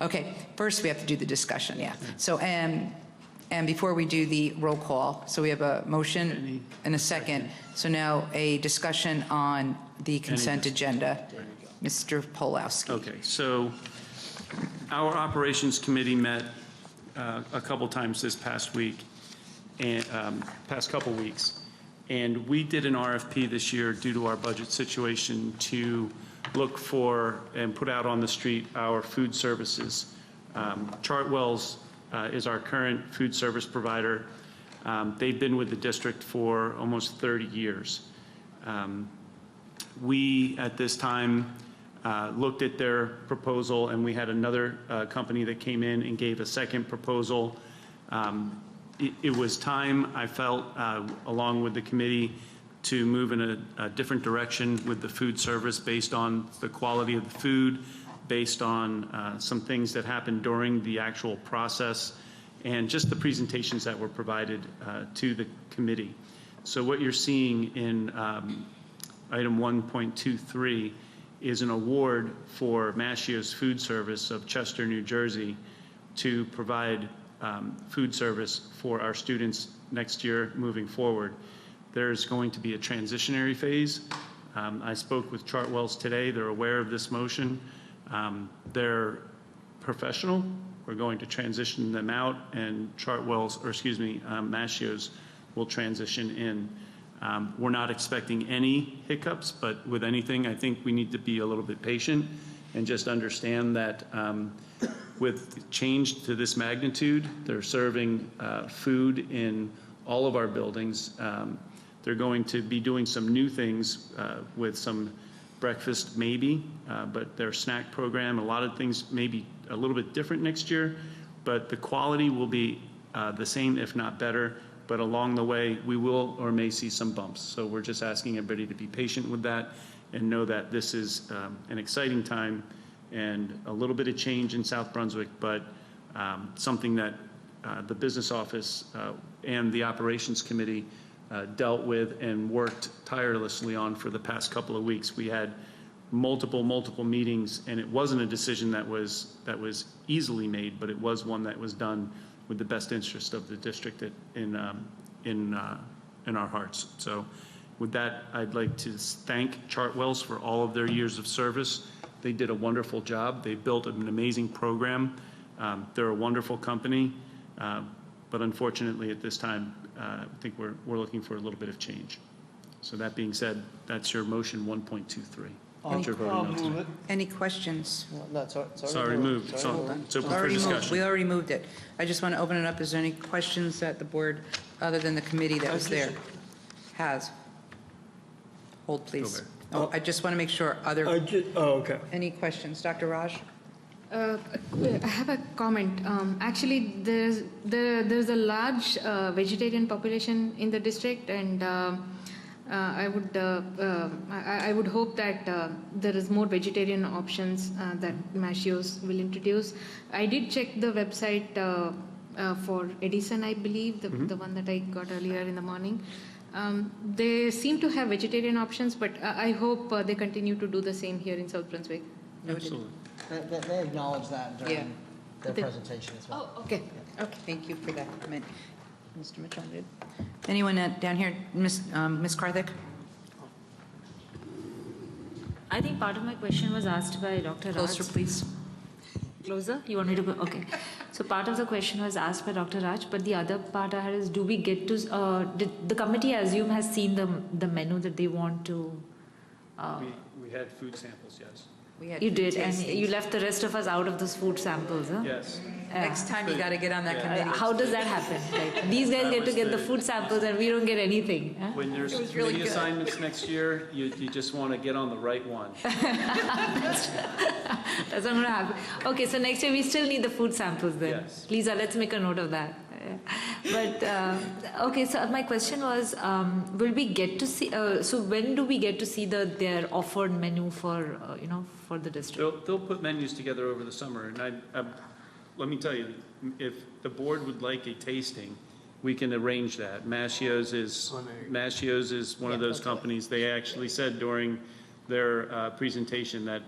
Okay, first we have to do the discussion, yeah. So, and before we do the roll call, so we have a motion and a second. So now a discussion on the consent agenda. Mr. Polowski. Okay, so our operations committee met a couple times this past week, and past couple weeks, and we did an RFP this year due to our budget situation to look for and put out on the street our food services. Chartwell's is our current food service provider. They've been with the district for almost 30 years. We, at this time, looked at their proposal, and we had another company that came in and gave a second proposal. It was time, I felt, along with the committee, to move in a different direction with the food service based on the quality of the food, based on some things that happened during the actual process, and just the presentations that were provided to the committee. So what you're seeing in item 1.23 is an award for Mascios Food Service of Chester, New Jersey, to provide food service for our students next year moving forward. There's going to be a transitionary phase. I spoke with Chartwell's today. They're aware of this motion. They're professional. We're going to transition them out, and Mascios will transition in. We're not expecting any hiccups, but with anything, I think we need to be a little bit patient and just understand that with change to this magnitude, they're serving food in all of our buildings. They're going to be doing some new things with some breakfast maybe, but their snack program, a lot of things may be a little bit different next year, but the quality will be the same, if not better. But along the way, we will or may see some bumps. So we're just asking everybody to be patient with that and know that this is an exciting time and a little bit of change in South Brunswick, but something that the business office and the operations committee dealt with and worked tirelessly on for the past couple of weeks. We had multiple meetings, and it wasn't a decision that was easily made, but it was one that was done with the best interest of the district in our hearts. So with that, I'd like to thank Chartwells for all of their years of service. They did a wonderful job. They built an amazing program. They're a wonderful company, but unfortunately at this time, I think we're looking for a little bit of change. So that being said, that's your motion 1.23. Any questions? No, it's Sorry, moved. It's open for discussion. We already moved it. I just want to open it up. Is there any questions that the board, other than the committee that was there, has? Hold, please. Oh, I just want to make sure. Okay. Any questions? Dr. Raj? I have a comment. Actually, there's a large vegetarian population in the district, and I would hope that there is more vegetarian options that Mashios will introduce. I did check the website for Edison, I believe, the one that I got earlier in the morning. They seem to have vegetarian options, but I hope they continue to do the same here in South Brunswick. Absolutely. They acknowledge that during their presentation as well. Oh, okay. Okay, thank you for that comment. Mr. Mitchell did. Anyone down here? Ms. Karthik? I think part of my question was asked by Dr. Raj. Closer, please. Closer? You want me to go? Okay. So part of the question was asked by Dr. Raj, but the other part I had is, do we get to, did the committee, I assume, has seen the menu that they want to? We had food samples, yes. You did, and you left the rest of us out of those food samples, huh? Yes. Next time you got to get on that committee. How does that happen? Like, these guys get to get the food samples and we don't get anything. Huh? When there's committee assignments next year, you just want to get on the right one. That's not going to happen. Okay, so next year we still need the food samples then. Yes. Lisa, let's make a note of that. But, okay, so my question was, will we get to see, so when do we get to see their offered menu for, for the district? They'll put menus together over the summer, and let me tell you, if the board would like a tasting, we can arrange that. Mashios is one of those companies. They actually said during their presentation that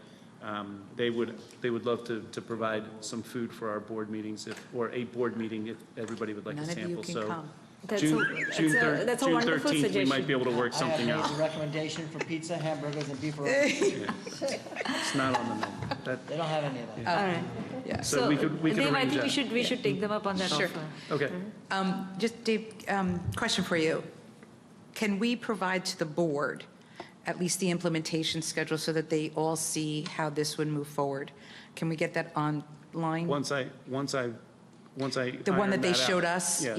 they would love to provide some food for our board meetings, or a board meeting if everybody would like a sample. None of you can come. June 13th, we might be able to work something I have out. made a recommendation for pizza, hamburgers, and beef rolls. It's not on the menu. They don't have any of that. All right. Yeah. So we could Dave, I arrange think that. we should take them up on that Sure. offer. Okay. Just, Dave, question for you. Can we provide to the board at least the implementation schedule so that they all see how this would move forward? Can we get that online? Once I The one that they showed us, Yeah.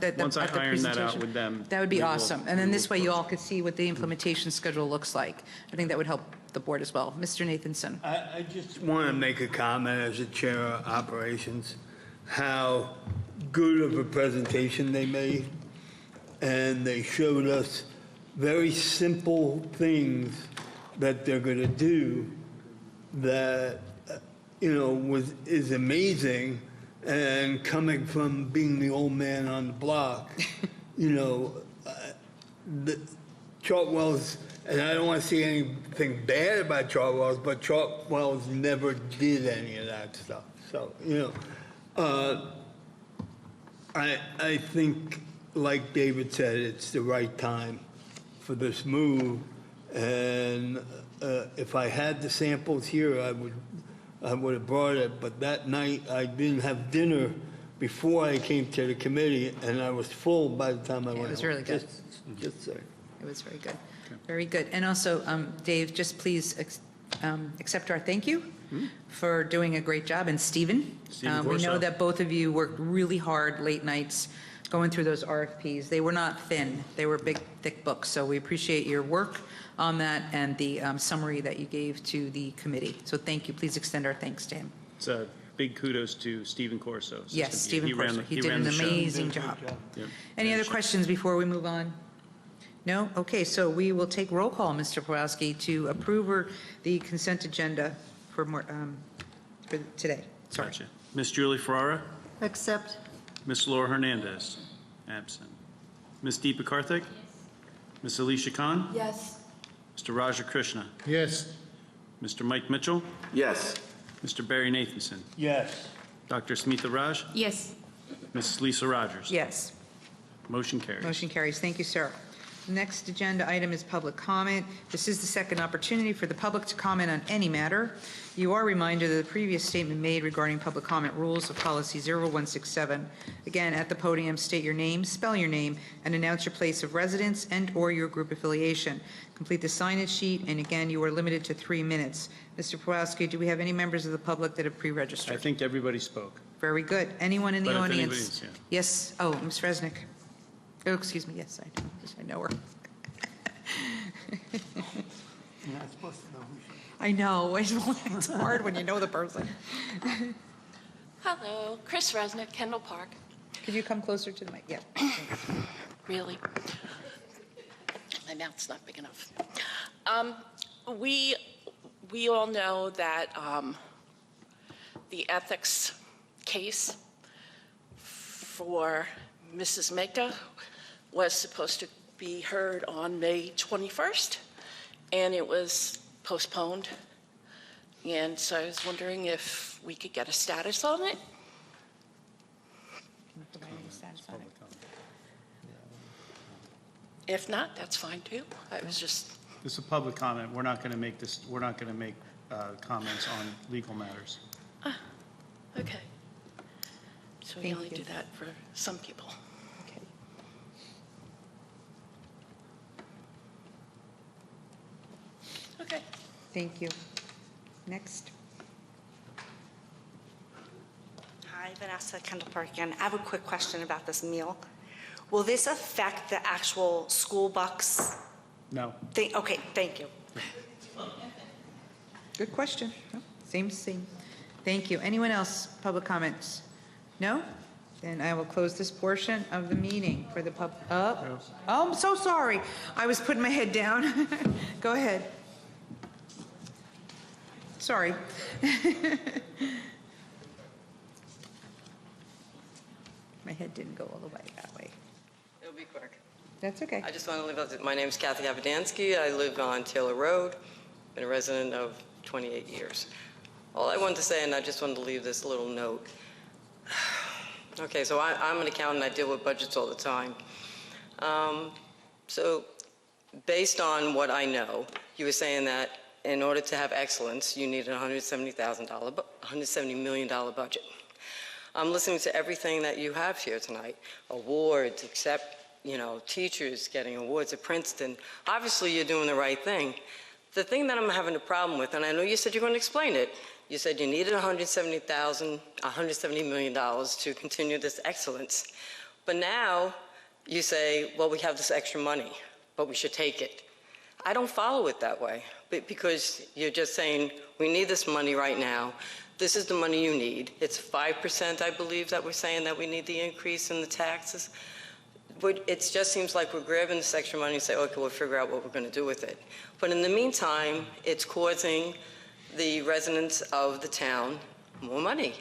at Once I the iron that out presentation? with them. That would be we will- awesome. And then we this will way you post. all could see what the implementation schedule looks like. I think that would help the board as well. Mr. Nathanson. I just want to make a comment as the chair of operations, how good of a presentation they made. And they showed us very simple things that they're going to do that, is amazing. And coming from being the old man on the block, the Chartwells, and I don't want to say anything bad about Chartwells, but Chartwells never did any of that stuff. So, I think, like David said, it's the right time for this move. And if I had the samples here, I would have brought it, but that night I didn't have dinner before I came to the committee, and I was full by the time I went. It was really good. Just saying. It was very good. Very good. And also, Dave, just please accept our thank you for doing a great job. And Stephen, we know that both of you worked really hard late nights going through those RFPs. They were not thin. They were big, thick books. So we appreciate your work on that and the summary that you gave to the committee. So thank you. Please extend our thanks to him. It's a big kudos to Stephen Corso. Yes, Stephen Corso. He did an amazing job. Yep. Any other questions before we move on? No? Okay, so we will take roll call, Mr. Pawlowski, to approve the consent agenda for today. Sorry. Gotcha. Ms. Julie Ferrara? Accept. Ms. Laura Hernandez? Absent. Ms. Deepa Karthik? Ms. Alicia Khan? Yes. Mr. Raja Krishna? Yes. Mr. Mike Mitchell? Yes. Mr. Barry Nathanson? Yes. Dr. Smitha Raj? Yes. Mrs. Lisa Rogers? Yes. Motion carries. Motion carries. Thank you, sir. Next agenda item is public comment. This is the second opportunity for the public to comment on any matter. You are reminded of the previous statement made regarding public comment rules of policy 0167. Again, at the podium, state your name, spell your name, and announce your place of residence and/or your group affiliation. Complete the signage sheet, and again, you are limited to 3 minutes. Mr. Pawlowski, do we have any members of the public that have pre-registered? I think everybody spoke. Very good. Anyone in the But if audience? anybody's, yeah. Yes. Oh, Ms. Resnick. Oh, excuse me. Yes, I do. Yes, I know her. You're not supposed to know who she is. I know. It's hard when you know the person. Hello, Chris Resnick, Kendall Park. Could you come closer to the mic? Yeah. Really? My mouth's not big enough. We all know that the ethics case for Mrs. Megda was supposed to be heard on May 21st, and it was postponed. And so I was wondering if we could get a status on it. If not, that's fine too. I was just, This is a public comment. We're not going to make this. We're not going to make comments on legal matters. okay. So we only do that for some people. Okay. Okay. Thank you. Next. Hi, Vanessa, Kendall Park again. I have a quick question about this meal. Will this affect the actual school bucks? No. Okay, thank you. Good question. No, same. Thank you. Anyone else? Public comments? No? Then I will close this portion of the meeting for the Oh, I'm so sorry. I was putting my head down. Go ahead. Sorry. My head didn't go all the way that way. It'll be quick. That's okay. I just want to leave out, my name is Kathy Abadansky. I live on Taylor Road. Been a resident of 28 years. All I wanted to say, and I just wanted to leave this little note. Okay, so I'm an accountant. I deal with budgets all the time. So based on what I know, you were saying that in order to have excellence, you need a $170 million budget. I'm listening to everything that you have here tonight. Awards, except, teachers getting awards at Princeton. Obviously, you're doing the right thing. The thing that I'm having a problem with, and I know you said you're going to explain it, you said you needed $170 million to continue this excellence. But now you say, well, we have this extra money, but we should take it. I don't follow it that way, because you're just saying, we need this money right now. This is the money you need. It's 5%, I believe, that we're saying that we need the increase in the taxes. But it just seems like we're grabbing this extra money and say, okay, we'll figure out what we're going to do with it. But in the meantime, it's causing the residents of the town more money.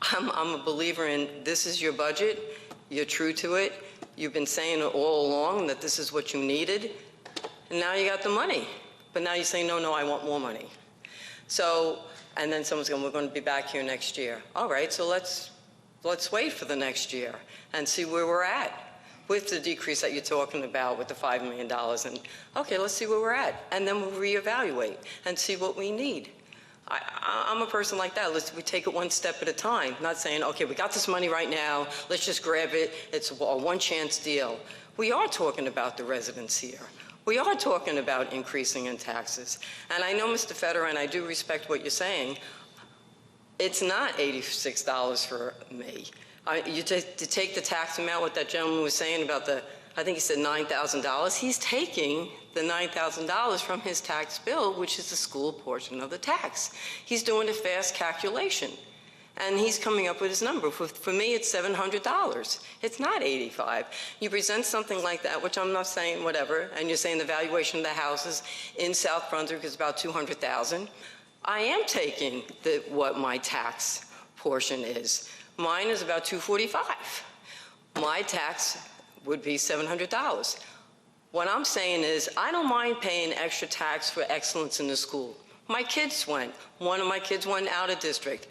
I'm a believer in this is your budget. You're true to it. You've been saying it all along that this is what you needed. And now you got the money. But now you say, no, I want more money. So, and then someone's going, we're going to be back here next year. All right, so let's wait for the next year and see where we're at with the decrease that you're talking about with the $5 million. And okay, let's see where we're at. And then we'll reevaluate and see what we need. I'm a person like that. We take it one step at a time, not saying, okay, we got this money right now, let's just grab it. It's a one-chance deal. We are talking about the residents here. We are talking about increasing in taxes. And I know, Mr. Federer, and I do respect what you're saying, it's not $86 for me. To take the tax amount, what that gentleman was saying about I think he said $9,000, he's taking the $9,000 from his tax bill, which is the school portion of the tax. He's doing a fast calculation, and he's coming up with his number. For me, it's $700. It's not $85. You present something like that, which I'm not saying whatever, and you're saying the valuation of the houses in South Brunswick is about $200,000. I am taking what my tax portion is. Mine is about $245. My tax would be $700. What I'm saying is I don't mind paying extra tax for excellence in the school. My kids went. One of my kids went out of district.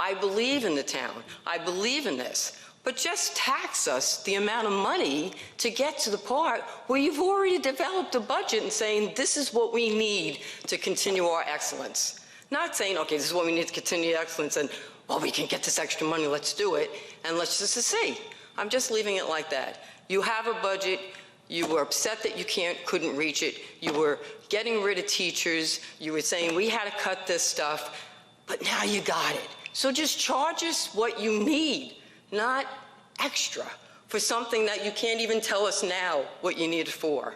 I believe in the town. I believe in this. But just tax us the amount of money to get to the part where you've already developed a budget and saying this is what we need to continue our excellence. Not saying, okay, this is what we need to continue excellence and, well, we can get this extra money, let's do it, and let's just see. I'm just leaving it like that. You have a budget. You were upset that you couldn't reach it. You were getting rid of teachers. You were saying we had to cut this stuff, but now you got it. So just charge us what you need, not extra for something that you can't even tell us now what you need it for.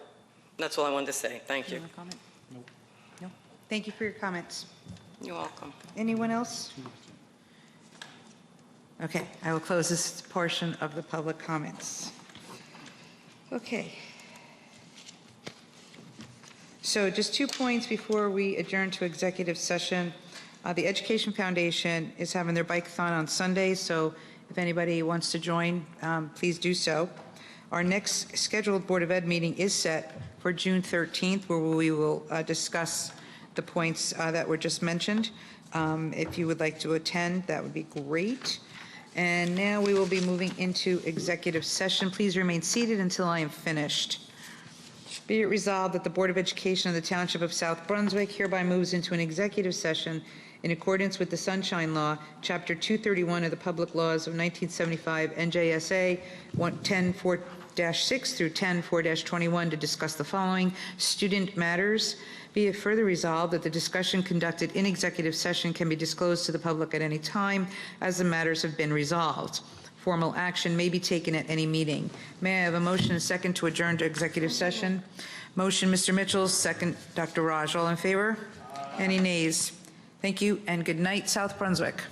That's all I wanted to say. Thank you. Comment? No. Thank you for your comments. You're welcome. Anyone else? Okay, I will close this portion of the public comments. Okay. So just 2 points before we adjourn to executive session. The Education Foundation is having their bike-a-thon on Sunday, so if anybody wants to join, please do so. Our next scheduled Board of Ed meeting is set for June 13th, where we will discuss the points that were just mentioned. If you would like to attend, that would be great. And now we will be moving into executive session. Please remain seated until I am finished. Be it resolved that the Board of Education of the Township of South Brunswick hereby moves into an executive session in accordance with the Sunshine Law, Chapter 231 of the Public Laws of 1975, NJSA 10-4-6 through 10-4-21 to discuss the following: student matters. Be it further resolved that the discussion conducted in executive session can be disclosed to the public at any time as the matters have been resolved. Formal action may be taken at any meeting. May I have a motion and a second to adjourn to executive session? Motion, Mr. Mitchell. Second, Dr. Raj. All in favor? Any nays? Thank you, and good night, South Brunswick.